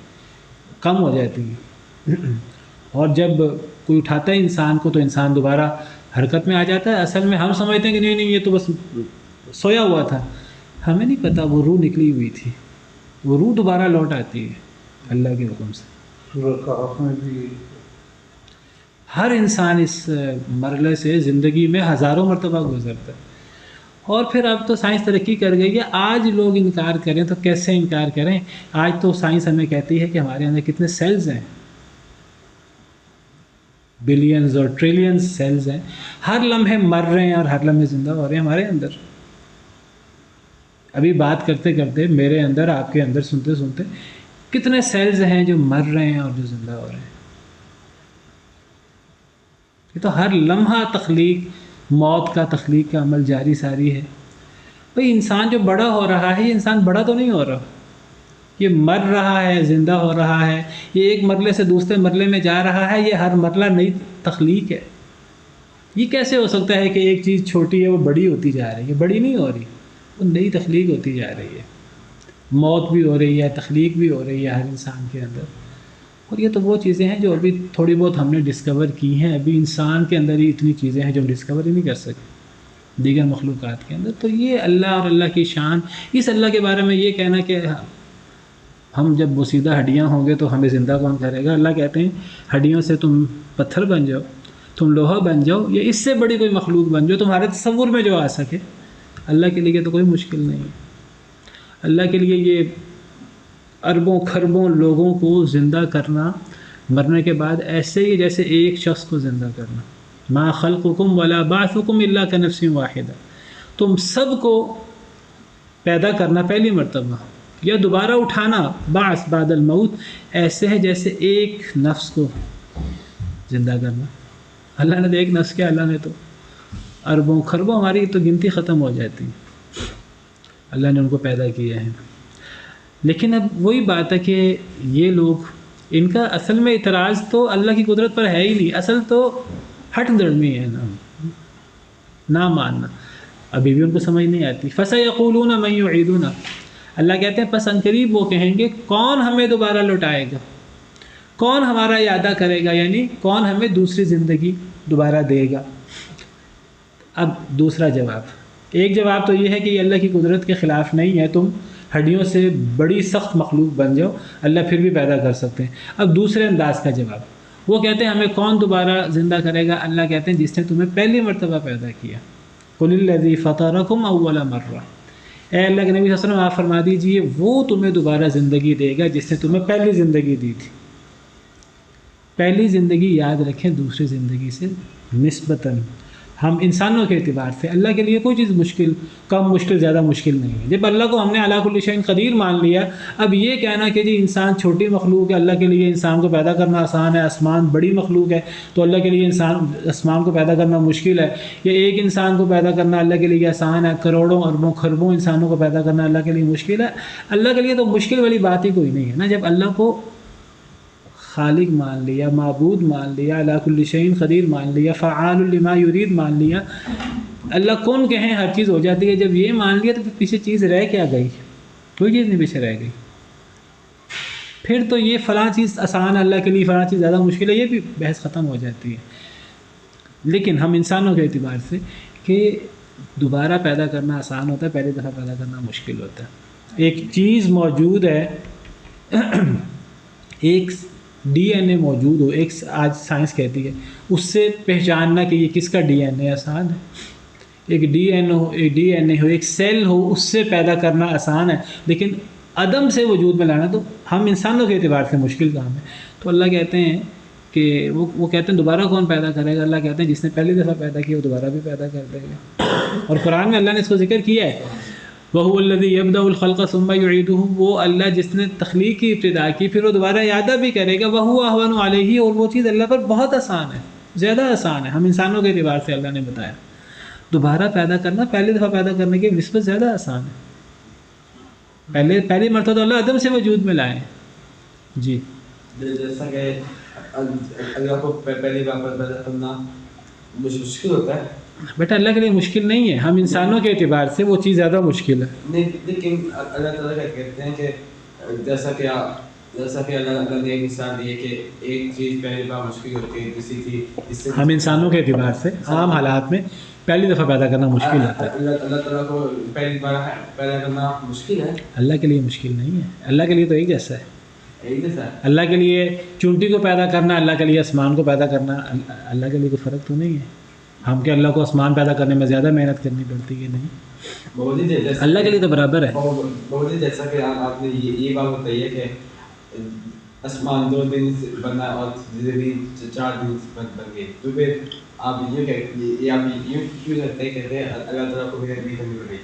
کم ہو جاتی ہیں۔ اور جب کوئی اٹھاتا ہے انسان کو تو انسان دوبارہ حرکت میں آ جاتا ہے۔ اصل میں ہم سمجھتے ہیں کہ نہیں یہ تو بس سویا ہوا تھا، ہمیں نہیں پتہ وہ روح نکلی ہوئی تھی، وہ روح دوبارہ لوٹ آتی ہے اللہ کے حکم سے۔ سورہ کہف میں بھی ہر انسان اس مرحلے سے زندگی میں ہزاروں مرتبہ گزرتا ہے۔ اور پھر اب تو سائنس ترقی کر گئی ہے، آج لوگ انکار کریں تو کیسے انکار کریں؟ آج تو سائنس ہمیں کہتی ہے کہ ہمارے اندر کتنے سیلز ہیں، بلینز اور ٹریلینز سیلز ہیں، ہر لمحے مر رہے ہیں اور ہر لمحے زندہ ہو رہے ہیں ہمارے اندر۔ ابھی بات کرتے کرتے میرے اندر، آپ کے اندر، سنتے سنتے کتنے سیلز ہیں جو مر رہے ہیں اور جو زندہ ہو رہے ہیں۔ یہ تو ہر لمحہ تخلیق، موت کا، تخلیق کا عمل جاری ساری ہے۔ بھئی انسان جو بڑا ہو رہا ہے، یہ انسان بڑا تو نہیں ہو رہا، یہ مر رہا ہے، زندہ ہو رہا ہے، یہ ایک مرحلے سے دوسرے مرحلے میں جا رہا ہے، یہ ہر مرحلہ نئی تخلیق ہے۔ یہ کیسے ہو سکتا ہے کہ ایک چیز چھوٹی ہے وہ بڑی ہوتی جا رہی ہے؟ بڑی نہیں ہو رہی، وہ نئی تخلیق ہوتی جا رہی ہے۔ موت بھی ہو رہی ہے، تخلیق بھی ہو رہی ہے ہر انسان کے اندر۔ اور یہ تو وہ چیزیں ہیں جو ابھی تھوڑی بہت ہم نے ڈسکور کی ہیں، ابھی انسان کے اندر ہی اتنی چیزیں ہیں جو ہم ڈسکور ہی نہیں کر سکے دیگر مخلوقات کے اندر۔ تو یہ اللہ اور اللہ کی شان، اس اللہ کے بارے میں یہ کہنا کہ ہم جب بوسیدہ ہڈیاں ہوں گے تو ہمیں زندہ کون کرے گا؟ اللہ کہتے ہیں ہڈیوں سے تم پتھر بن جاؤ، تم لوہا بن جاؤ، یا اس سے بڑی کوئی مخلوق بن جاؤ تمہارے تصور میں جو آ سکے۔ اللہ کے لیے تو کوئی مشکل نہیں ہے۔ اللہ کے لیے یہ اربوں کھربوں لوگوں کو زندہ کرنا مرنے کے بعد ایسے ہی جیسے ایک شخص کو زندہ کرنا۔ ما خلقکم ولا بعثکم الا کنفس واحدہ، تم سب کو پیدا کرنا پہلی مرتبہ یا دوبارہ اٹھانا بعث بعد الموت ایسے ہے جیسے ایک نفس کو زندہ کرنا۔ اللہ نے تو ایک نفس کیا، اللہ نے تو اربوں کھربوں، ہماری تو گنتی ختم ہو جاتی ہے، اللہ نے ان کو پیدا کیا ہے۔ لیکن اب وہی بات ہے کہ یہ لوگ، ان کا اصل میں اعتراض تو اللہ کی قدرت پر ہے ہی نہیں، اصل تو ہٹ درمی ہے نہ ماننا، ابھی بھی ان کو سمجھ نہیں آتی۔ فَسَيَقُولُونَ مَن يُعِيدُنَا، اللہ کہتے ہیں پس عنقریب وہ کہیں گے کون ہمیں دوبارہ لوٹائے گا، کون ہمارا اعادہ کرے گا، یعنی کون ہمیں دوسری زندگی دوبارہ دے گا۔ اب دوسرا جواب، ایک جواب تو یہ ہے کہ یہ اللہ کی قدرت کے خلاف نہیں ہے، تم ہڈیوں سے بڑی سخت مخلوق بن جاؤ، اللہ پھر بھی پیدا کر سکتے ہیں۔ اب دوسرے انداز کا جواب، وہ کہتے ہیں ہمیں کون دوبارہ زندہ کرے گا؟ اللہ کہتے ہیں جس نے تمہیں پہلی مرتبہ پیدا کیا۔ قُلِ الَّذِي فَطَرَكُمْ أَوَّلَ مَرَّةٍ، اے اللہ کے نبی صلی اللہ علیہ وسلم آپ فرما دیجئے وہ تمہیں دوبارہ زندگی دے گا جس نے تمہیں پہلی زندگی دی تھی۔ پہلی زندگی یاد رکھیں دوسری زندگی سے نسبتاً، ہم انسانوں کے اعتبار سے اللہ کے لیے کوئی چیز مشکل، کم مشکل، زیادہ مشکل نہیں ہے۔ جب اللہ کو ہم نے علی کل شیء قدیر مان لیا، اب یہ کہنا کہ جی انسان چھوٹی مخلوق ہے، اللہ کے لیے انسان کو پیدا کرنا آسان ہے، آسمان بڑی مخلوق ہے تو اللہ کے لیے آسمان کو پیدا کرنا مشکل ہے، یا ایک انسان کو پیدا کرنا اللہ کے لیے آسان ہے، کروڑوں اربوں کھربوں انسانوں کو پیدا کرنا اللہ کے لیے مشکل ہے۔ اللہ کے لیے تو مشکل والی بات ہی کوئی نہیں ہے نا۔ جب اللہ کو خالق مان لیا، معبود مان لیا، علی کل شیء قدیر مان لیا، فعال لما یرید مان لیا، اللہ کون کہیں ہر چیز ہو جاتی ہے۔ جب یہ مان لیا تو پھر پیچھے چیز رہ کیا گئی؟ کوئی چیز نہیں پیچھے رہ گئی۔ پھر تو یہ فلاں چیز آسان ہے اللہ کے لیے، فلاں چیز زیادہ مشکل ہے، یہ بھی بحث ختم ہو جاتی ہے۔ لیکن ہم انسانوں کے اعتبار سے کہ دوبارہ پیدا کرنا آسان ہوتا ہے، پہلی دفعہ پیدا کرنا مشکل ہوتا ہے۔ ایک چیز موجود ہے، ایک ڈی این اے موجود ہو، ایک آج سائنس کہتی ہے، اس سے پہچاننا کہ یہ کس کا ڈی این اے آسان ہے۔ ایک ڈی این اے ہو، ایک سیل ہو، اس سے پیدا کرنا آسان ہے، لیکن عدم سے وجود میں لانا تو ہم انسانوں کے اعتبار سے مشکل کام ہے۔ تو اللہ کہتے ہیں کہ وہ کہتے ہیں دوبارہ کون پیدا کرے گا؟ اللہ کہتے ہیں جس نے پہلی دفعہ پیدا کیا وہ دوبارہ بھی پیدا کر دے گا۔ اور قرآن میں اللہ نے اس کو ذکر کیا ہے، وَهُوَ الَّذِي يَبْدَأُ الْخَلْقَ ثُمَّ يُعِيدُهُ، وہ اللہ جس نے تخلیق کی ابتدا کی پھر وہ دوبارہ اعادہ بھی کرے گا، وَهُوَ أَهْوَنُ عَلَيْهِ، اور وہ چیز اللہ پر بہت آسان ہے، زیادہ آسان ہے۔ ہم انسانوں کے اعتبار سے اللہ نے بتایا دوبارہ پیدا کرنا پہلی دفعہ پیدا کرنے کی نسبت زیادہ آسان ہے۔ پہلی مرتبہ تو اللہ عدم سے وجود میں لائے۔ جی جیسا کہ اللہ کو پہلی بار پیدا کرنا مشکل ہوتا ہے بیٹا، اللہ کے لیے مشکل نہیں ہے، ہم انسانوں کے اعتبار سے وہ چیز زیادہ مشکل ہے۔ نہیں، لیکن اللہ تعالیٰ کیا کہتے ہیں کہ جیسا کہ اللہ نے ایک مثال دی ہے کہ ایک چیز پہلی بار مشکل ہوتی ہے، دوسری چیز ہم انسانوں کے اعتبار سے عام حالات میں پہلی دفعہ پیدا کرنا مشکل ہوتا ہے۔ اللہ تعالیٰ کو پہلی بار پیدا کرنا مشکل ہے، اللہ کے لیے مشکل نہیں ہے، اللہ کے لیے تو ایک جیسا ہے۔ ایک جیسا اللہ کے لیے چونٹی کو پیدا کرنا، اللہ کے لیے آسمان کو پیدا کرنا، اللہ کے لیے کوئی فرق تو نہیں ہے۔ ہم کہ اللہ کو آسمان پیدا کرنے میں زیادہ محنت کرنی پڑتی ہے؟ نہیں، اللہ کے لیے تو برابر ہے۔ بہت ہی جیسا کہ آپ نے یہ بات بتائی ہے کہ آسمان 2 دن سے بنا اور زمین 4 دن سے بن گئی، تو پھر آپ یوں کیوں کہتے ہیں اللہ تعالیٰ کو محنت نہیں کرنی پڑی؟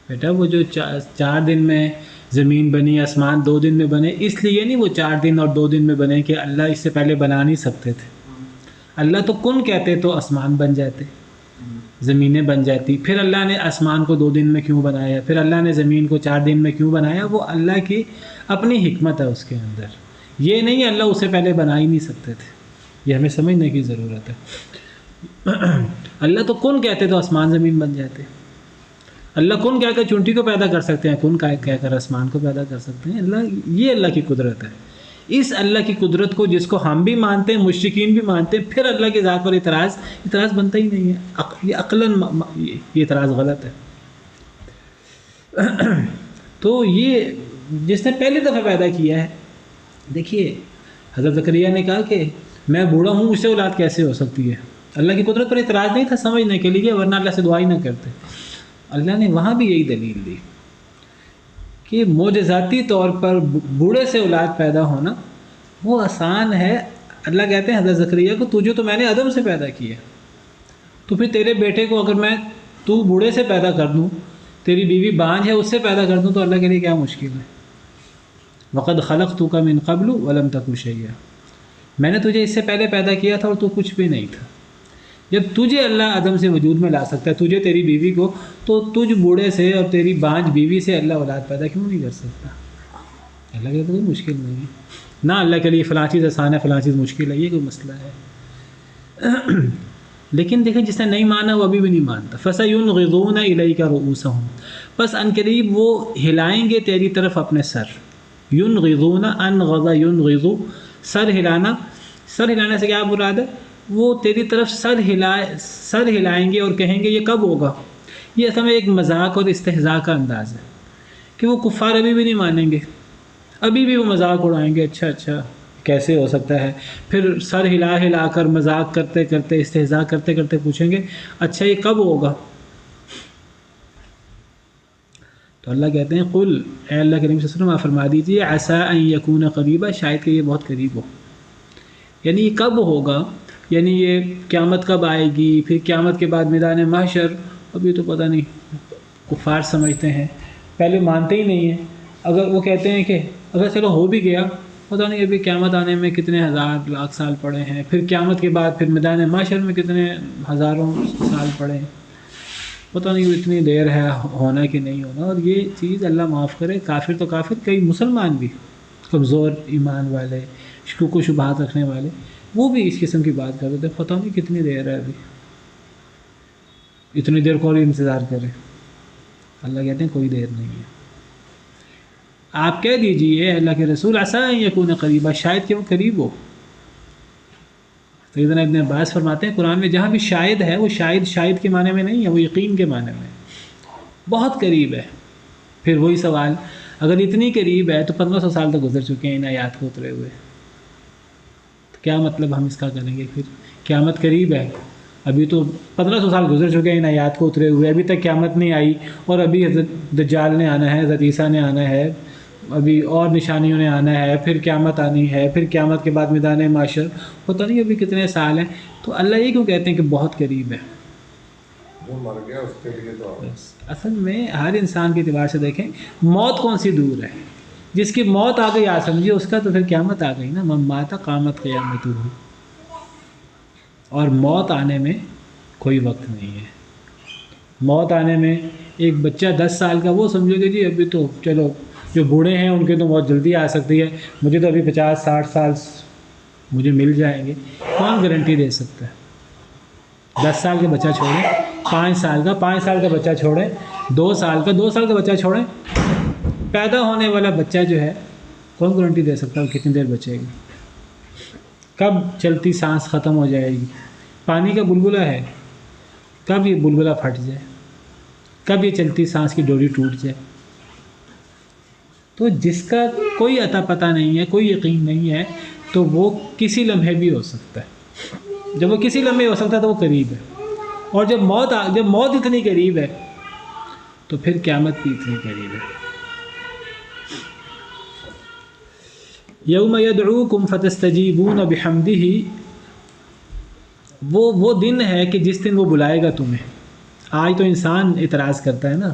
بیٹا وہ جو 4 دن میں زمین بنی، آسمان 2 دن میں بنے، اس لیے نہیں وہ 4 دن اور 2 دن میں بنے کہ اللہ اس سے پہلے بنا نہیں سکتے تھے۔ اللہ تو کن کہتے تو آسمان بن جاتے، زمینیں بن جاتی۔ پھر اللہ نے آسمان کو 2 دن میں کیوں بنایا، پھر اللہ نے زمین کو 4 دن میں کیوں بنایا؟ وہ اللہ کی اپنی حکمت ہے اس کے اندر، یہ نہیں اللہ اسے پہلے بنا ہی نہیں سکتے تھے، یہ ہمیں سمجھنے کی ضرورت ہے۔ اللہ تو کن کہتے تو آسمان زمین بن جاتے، اللہ کن کہہ کر چونٹی کو پیدا کر سکتے ہیں، کن کہہ کر آسمان کو پیدا کر سکتے ہیں۔ یہ اللہ کی قدرت ہے۔ اس اللہ کی قدرت کو جس کو ہم بھی مانتے ہیں، مشرکین بھی مانتے ہیں، پھر اللہ کی ذات پر اعتراض بنتا ہی نہیں ہے، یہ عقلاً یہ اعتراض غلط ہے۔ تو یہ جس نے پہلی دفعہ پیدا کیا ہے، دیکھیے حضرت زکریا نے کہا کہ میں بوڑھا ہوں، مجھ سے اولاد کیسے ہو سکتی ہے؟ اللہ کی قدرت پر اعتراض نہیں تھا سمجھنے کے لیے، ورنہ اللہ سے دعا ہی نہ کرتے۔ اللہ نے وہاں بھی یہی دلیل دی کہ معجزاتی طور پر بوڑھے سے اولاد پیدا ہونا وہ آسان ہے۔ اللہ کہتے ہیں حضرت زکریا کو، تجھے تو میں نے عدم سے پیدا کیا، تو پھر تیرے بیٹے کو اگر میں تو بوڑھے سے پیدا کر دوں، تیری بیوی بانجھ ہے اس سے پیدا کر دوں، تو اللہ کے لیے کیا مشکل ہے؟ وَقَدْ خَلَقْتُكَ مِن قَبْلُ وَلَمْ تَكُ شَيْئًا، میں نے تجھے اس سے پہلے پیدا کیا تھا اور تو کچھ بھی نہیں تھا۔ جب تجھے اللہ عدم سے وجود میں لا سکتا ہے، تجھے تیری بیوی کو، تو تجھ بوڑھے سے اور تیری بانجھ بیوی سے اللہ اولاد پیدا کیوں نہیں کر سکتا؟ اللہ کے لیے کوئی مشکل نہیں ہے، نہ اللہ کے لیے فلاں چیز آسان ہے فلاں چیز مشکل ہے، یہ کوئی مسئلہ ہے۔ لیکن دیکھیں جس نے نہیں مانا وہ ابھی بھی نہیں مانتا۔ فَسَيُنْغِضُونَ إِلَيْكَ رُؤُوسَهُمْ، بس ان قریب وہ ہلائیں گے تیری طرف اپنے سر۔ يُنْغِضُونَ أَنْغَضَ يُنْغِضُ، سر ہلانا، سر ہلانے سے کیا مراد ہے؟ وہ تیری طرف سر ہلائیں گے اور کہیں گے یہ کب ہوگا؟ یہ اصل میں ایک مذاق اور استہزاء کا انداز ہے کہ وہ کفار ابھی بھی نہیں مانیں گے، ابھی بھی وہ مذاق اڑائیں گے، اچھا کیسے ہو سکتا ہے؟ پھر سر ہلا کر مذاق کرتے کرتے استہزاء کرتے کرتے پوچھیں گے اچھا یہ کب ہوگا؟ تو اللہ کہتے ہیں قل، اے اللہ کریم صلی اللہ علیہ وسلم آپ فرما دیجیے عسیٰ ان یکون قریبا، شاید کہ یہ بہت قریب ہو۔ یعنی یہ کب ہوگا؟ یعنی یہ قیامت کب آئے گی؟ پھر قیامت کے بعد میدان محشر، ابھی تو پتہ نہیں، کفار سمجھتے ہیں، پہلے مانتے ہی نہیں ہیں۔ اگر وہ کہتے ہیں کہ اگر چلو ہو بھی گیا، پتہ نہیں ابھی قیامت آنے میں کتنے ہزار لاکھ سال پڑے ہیں، پھر قیامت کے بعد پھر میدان محشر میں کتنے ہزاروں سال پڑے ہیں، پتہ نہیں اتنی دیر ہے ہونا کہ نہیں ہونا۔ اور یہ چیز اللہ معاف کرے، کافر تو کافر، کئی مسلمان بھی کمزور ایمان والے، شکوک و شبہات رکھنے والے، وہ بھی اس قسم کی بات کرتے تھے، پتہ نہیں کتنی دیر ہے ابھی، اتنی دیر کو انتظار کرے۔ اللہ کہتے ہیں کوئی دیر نہیں ہے، آپ کہہ دیجئے اللہ کے رسول عسیٰ ان یکون قریبا، شاید کہ وہ قریب ہو۔ سیدنا ابن عباس فرماتے ہیں قرآن میں جہاں بھی شاید ہے، وہ شاید کے معنی میں نہیں ہے، وہ یقین کے معنی میں بہت قریب ہے۔ پھر وہی سوال، اگر اتنی قریب ہے تو 1500 سال تو گزر چکے ہیں ان آیات کو اترے ہوئے، تو کیا مطلب ہم اس کا کریں گے؟ پھر قیامت قریب ہے، ابھی تو 1500 سال گزر چکے ہیں ان آیات کو اترے ہوئے، ابھی تک قیامت نہیں آئی، اور ابھی حضرت دجال نے آنا ہے، حضرت عیسیٰ نے آنا ہے، ابھی اور نشانیوں نے آنا ہے، پھر قیامت آنی ہے، پھر قیامت کے بعد میدان محشر، پتہ نہیں ابھی کتنے سال ہیں۔ تو اللہ یہ کیوں کہتے ہیں کہ بہت قریب ہے؟ جو مر گیا اس کے لیے تو اصل میں ہر انسان کے اعتبار سے دیکھیں، موت کون سی دور ہے؟ جس کی موت آ گئی آ سمجھیے اس کا تو پھر قیامت آ گئی نا، من مات قامت قیامت ہو۔ اور موت آنے میں کوئی وقت نہیں ہے، موت آنے میں ایک بچہ 10 سال کا وہ سمجھو کہ جی ابھی تو چلو، جو بوڑھے ہیں ان کے تو بہت جلدی آ سکتی ہے، مجھے تو ابھی 50-60 سال مجھے مل جائیں گے، کون گارنٹی دے سکتا ہے؟ 10 سال کا بچہ چھوڑیں، 5 سال کا بچہ چھوڑیں، 2 سال کا بچہ چھوڑیں، پیدا ہونے والا بچہ جو ہے کون گارنٹی دے سکتا ہے وہ کتنی دیر بچے گی؟ کب چلتی سانس ختم ہو جائے گی؟ پانی کا بلبلہ ہے، کب یہ بلبلہ پھٹ جائے، کب یہ چلتی سانس کی ڈوری ٹوٹ جائے؟ تو جس کا کوئی عطا پتہ نہیں ہے، کوئی یقین نہیں ہے، تو وہ کسی لمحے بھی ہو سکتا ہے۔ جب وہ کسی لمحے ہو سکتا ہے تو وہ قریب ہے، اور جب موت اتنی قریب ہے تو پھر قیامت بھی اتنی قریب ہے۔ یوم یدعوکم فتستجیبون بحمدہ، وہ دن ہے کہ جس دن وہ بلائے گا تمہیں۔ آج تو انسان اعتراض کرتا ہے نا،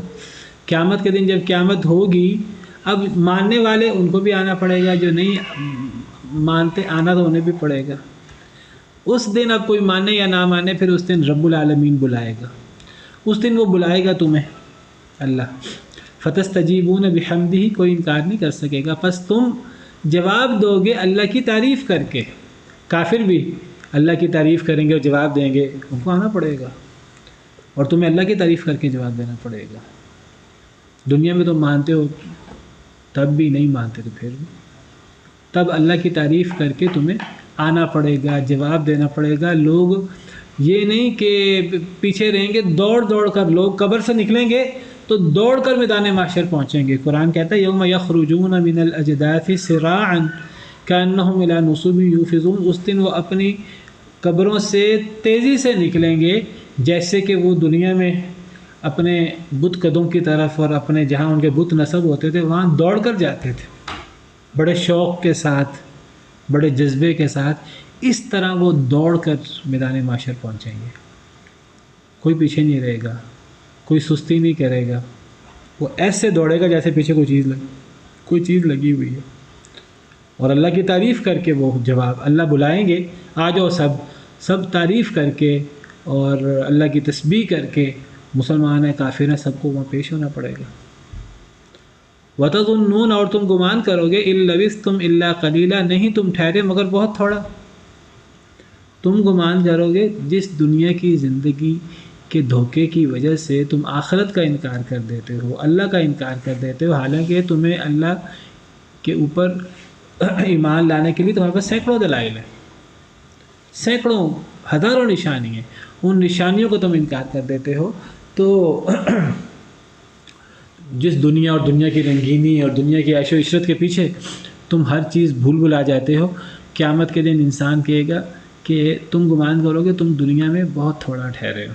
قیامت کے دن جب قیامت ہوگی، اب ماننے والے ان کو بھی آنا پڑے گا، جو نہیں مانتے آنا تو انہیں بھی پڑے گا۔ اس دن اب کوئی مانے یا نہ مانے، پھر اس دن رب العالمین بلائے گا، اس دن وہ بلائے گا تمہیں اللہ۔ فتستجیبون بحمدہ، کوئی انکار نہیں کر سکے گا، پس تم جواب دو گے اللہ کی تعریف کر کے۔ کافر بھی اللہ کی تعریف کریں گے اور جواب دیں گے، ان کو آنا پڑے گا، اور تمہیں اللہ کی تعریف کر کے جواب دینا پڑے گا۔ دنیا میں تم مانتے ہو تب بھی، نہیں مانتے تو پھر بھی، تب اللہ کی تعریف کر کے تمہیں آنا پڑے گا، جواب دینا پڑے گا۔ لوگ یہ نہیں کہ پیچھے رہیں گے، دوڑ دوڑ کر لوگ قبر سے نکلیں گے تو دوڑ کر میدان محشر پہنچیں گے۔ قرآن کہتا ہے یوم یخرجون من الاجداث سراعا کانہم الی نصب یوفضون، اس دن وہ اپنی قبروں سے تیزی سے نکلیں گے جیسے کہ وہ دنیا میں اپنے بت قدوں کی طرف اور اپنے جہاں ان کے بت نصب ہوتے تھے وہاں دوڑ کر جاتے تھے، بڑے شوق کے ساتھ، بڑے جذبے کے ساتھ، اس طرح وہ دوڑ کر میدان معاشر پہنچیں گے۔ کوئی پیچھے نہیں رہے گا، کوئی سستی نہیں کرے گا، وہ ایسے دوڑے گا جیسے پیچھے کوئی چیز لگی ہوئی ہے، اور اللہ کی تعریف کر کے وہ جواب اللہ بلائیں گے، آ جاؤ سب تعریف کر کے اور اللہ کی تسبیح کر کے، مسلمان ہیں کافر ہیں سب کو وہاں پیش ہونا پڑے گا۔ وَتَظُنُّونَ، اور تم گمان کرو گے، إِن لَبِثْتُمْ إِلَّا قَلِيلًا، نہیں تم ٹھہرے مگر بہت تھوڑا۔ تم گمان کرو گے جس دنیا کی زندگی کے دھوکے کی وجہ سے تم آخرت کا انکار کر دیتے ہو، اللہ کا انکار کر دیتے ہو، حالانکہ تمہیں اللہ کے اوپر ایمان لانے کے لیے تمہارے پاس سینکڑوں دلائل ہیں، سینکڑوں ہزاروں نشانی ہیں، ان نشانیوں کو تم انکار کر دیتے ہو۔ تو جس دنیا اور دنیا کی رنگینی اور دنیا کی عیش و عشرت کے پیچھے تم ہر چیز بھول آ جاتے ہو، قیامت کے دن انسان کہے گا کہ تم گمان کرو گے تم دنیا میں بہت تھوڑا ٹھہرے ہو۔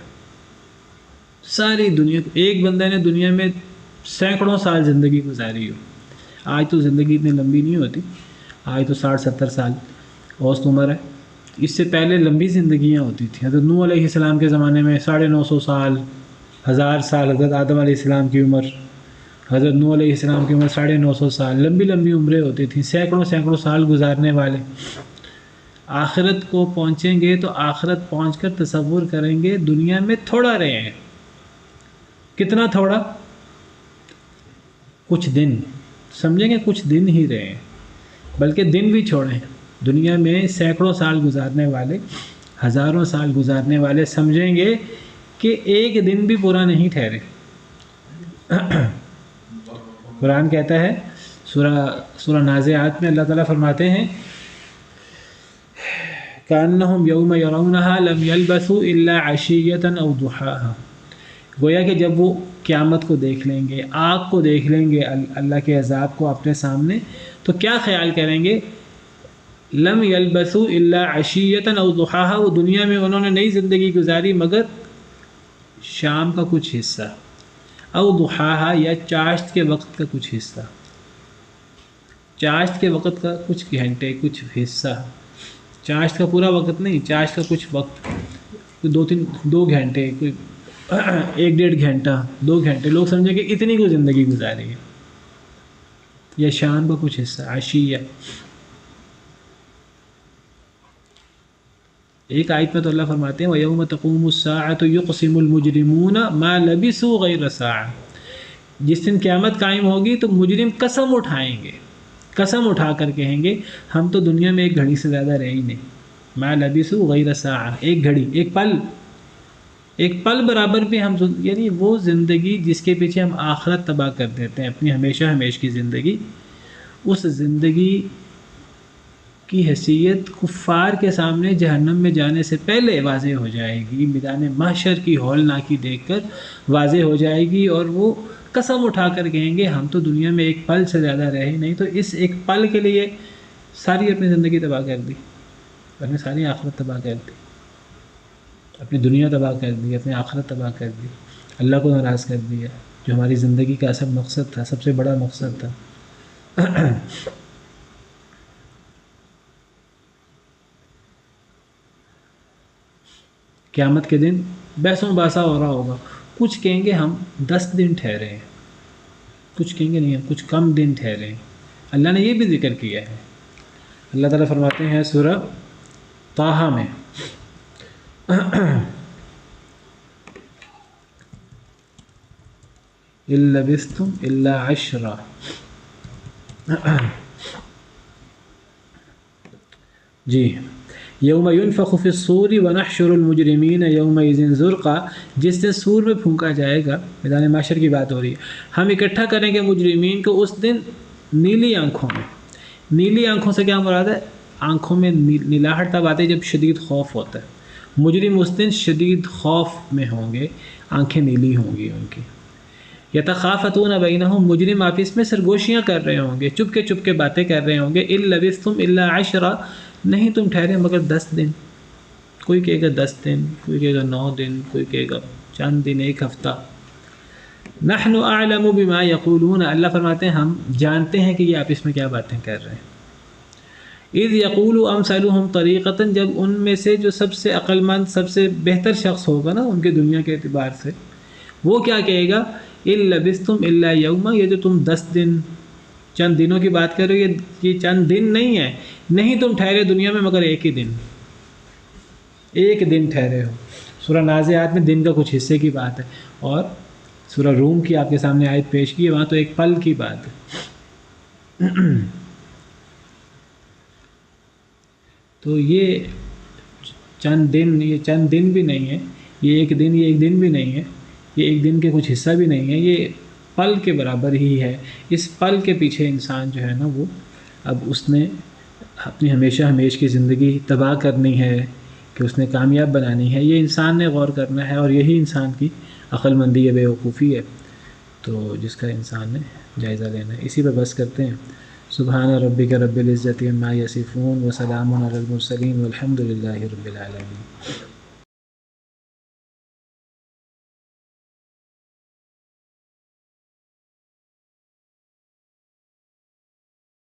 ساری دنیا، ایک بندے نے دنیا میں سینکڑوں سال زندگی گزاری ہو، آج تو زندگی اتنی لمبی نہیں ہوتی، آج تو 60-70 سال اوسط عمر ہے، اس سے پہلے لمبی زندگیاں ہوتی تھیں۔ حضرت نوح علیہ السلام کے زمانے میں 950 سال، 1000 سال، حضرت آدم علیہ السلام کی عمر، حضرت نوح علیہ السلام کی عمر 950 سال، لمبی عمریں ہوتی تھیں، سینکڑوں سال گزارنے والے۔ آخرت کو پہنچیں گے تو آخرت پہنچ کر تصور کریں گے دنیا میں تھوڑا رہے ہیں۔ کتنا تھوڑا؟ کچھ دن، سمجھیں گے کچھ دن ہی رہے ہیں، بلکہ دن بھی چھوڑیں، دنیا میں سینکڑوں سال گزارنے والے، ہزاروں سال گزارنے والے سمجھیں گے کہ ایک دن بھی پورا نہیں ٹھہرے۔ قرآن کہتا ہے سورہ نازعات میں اللہ تعالیٰ فرماتے ہیں کأنہم یوم یرونہا لم یلبثوا الا عشیۃ او ضحاہا، گویا کہ جب وہ قیامت کو دیکھ لیں گے، آگ کو دیکھ لیں گے، اللہ کے عذاب کو اپنے سامنے، تو کیا خیال کریں گے؟ لم یلبثوا الا عشیۃ او ضحاہا، وہ دنیا میں انہوں نے نئی زندگی گزاری مگر شام کا کچھ حصہ، او ضحاہا یا چاشت کے وقت کا کچھ حصہ، چاشت کے وقت کا کچھ گھنٹے، کچھ حصہ، چاشت کا پورا وقت نہیں، چاشت کا کچھ وقت، 2 گھنٹے، کوئی 1-1.5 گھنٹہ، 2 گھنٹے، لوگ سمجھیں کہ اتنی کو زندگی گزاری ہے، یا شام کا کچھ حصہ، عشیہ۔ ایک آیت میں تو اللہ فرماتے ہیں وَيَوْمَ تَقُومُ السَّاعَةُ يُقْسِمُ الْمُجْرِمُونَ مَا لَبِثُوا غَيْرَ سَاعَةٍ، جس دن قیامت قائم ہوگی تو مجرم قسم اٹھائیں گے، قسم اٹھا کر کہیں گے ہم تو دنیا میں ایک گھڑی سے زیادہ رہے ہی نہیں، مَا لَبِثُوا غَيْرَ سَاعَةٍ، ایک گھڑی، ایک پل برابر بھی ہم، یعنی وہ زندگی جس کے پیچھے ہم آخرت تباہ کر دیتے ہیں، اپنی ہمیشہ کی زندگی، اس زندگی کی حیثیت کفار کے سامنے جہنم میں جانے سے پہلے واضح ہو جائے گی، میدان محشر کی ہولناکی دیکھ کر واضح ہو جائے گی، اور وہ قسم اٹھا کر کہیں گے ہم تو دنیا میں ایک پل سے زیادہ رہے نہیں، تو اس ایک پل کے لیے ساری اپنی زندگی تباہ کر دی، اپنی ساری آخرت تباہ کر دی، اپنی دنیا تباہ کر دی، اپنی آخرت تباہ کر دی، اللہ کو ناراض کر دیا، جو ہماری زندگی کا اصل مقصد تھا، سب سے بڑا مقصد تھا۔ قیامت کے دن بحث و مباحثہ ہو رہا ہوگا، کچھ کہیں گے ہم 10 دن ٹھہرے ہیں، کچھ کہیں گے نہیں ہم کچھ کم دن ٹھہرے ہیں۔ اللہ نے یہ بھی ذکر کیا ہے، اللہ تعالیٰ فرماتے ہیں سورہ طٰہٰ میں إِن لَبِثْتُمْ إِلَّا عَشْرًا. جی یوم ينفخ فی الصور ونحشر المجرمین یومئذ زرقا. جس دن سور میں پھونکا جائے گا، میدان محشر کی بات ہو رہی ہے، ہم اکٹھا کریں گے مجرمین کو اس دن نیلی آنکھوں میں. نیلی آنکھوں سے کیا مراد ہے؟ آنکھوں میں نیلاہٹ تب آتی ہے جب شدید خوف ہوتا ہے. مجرم اس دن شدید خوف میں ہوں گے، آنکھیں نیلی ہوں گی ان کی. یتخافتون بینہم، مجرم آپس میں سرگوشیاں کر رہے ہوں گے، چپ کے باتیں کر رہے ہوں گے. ان لبثتم الا عشرا، نہیں تم ٹھہرے مگر 10 دن. کوئی کہے گا 10 دن، کوئی کہے گا 9 دن، کوئی کہے گا چند دن، ایک ہفتہ. نحن اعلم بما یقولون، اللہ فرماتے ہیں ہم جانتے ہیں کہ یہ آپس میں کیا باتیں کر رہے ہیں. اذ یقول امثلهم طریقۃ، جب ان میں سے جو سب سے عقل مند، سب سے بہتر شخص ہوگا نا ان کے دنیا کے اعتبار سے، وہ کیا کہے گا؟ ان لبثتم الا یوما، یہ جو تم 10 دن چند دنوں کی بات کر رہے ہو، یہ چند دن نہیں ہے، نہیں تم ٹھہرے دنیا میں مگر ایک ہی دن، ایک دن ٹھہرے ہو. سورہ نازعات میں دن کا کچھ حصے کی بات ہے، اور سورہ روم کی آپ کے سامنے آیت پیش کی ہے، وہاں تو ایک پل کی بات ہے. تو یہ چند دن بھی نہیں ہے، یہ ایک دن بھی نہیں ہے، یہ ایک دن کے کچھ حصہ بھی نہیں ہے، یہ پل کے برابر ہی ہے. اس پل کے پیچھے انسان جو ہے نا، وہ اب اس نے اپنی ہمیشہ کی زندگی تباہ کرنی ہے کہ اس نے کامیاب بنانی ہے، یہ انسان نے غور کرنا ہے، اور یہی انسان کی عقل مندی ہے، بیوقوفی ہے، تو جس کا انسان نے جائزہ لینا ہے. اسی پہ بس کرتے ہیں. سبحان ربک رب العزت عما یصفون وسلام علی المرسلین والحمد للہ رب العالمین.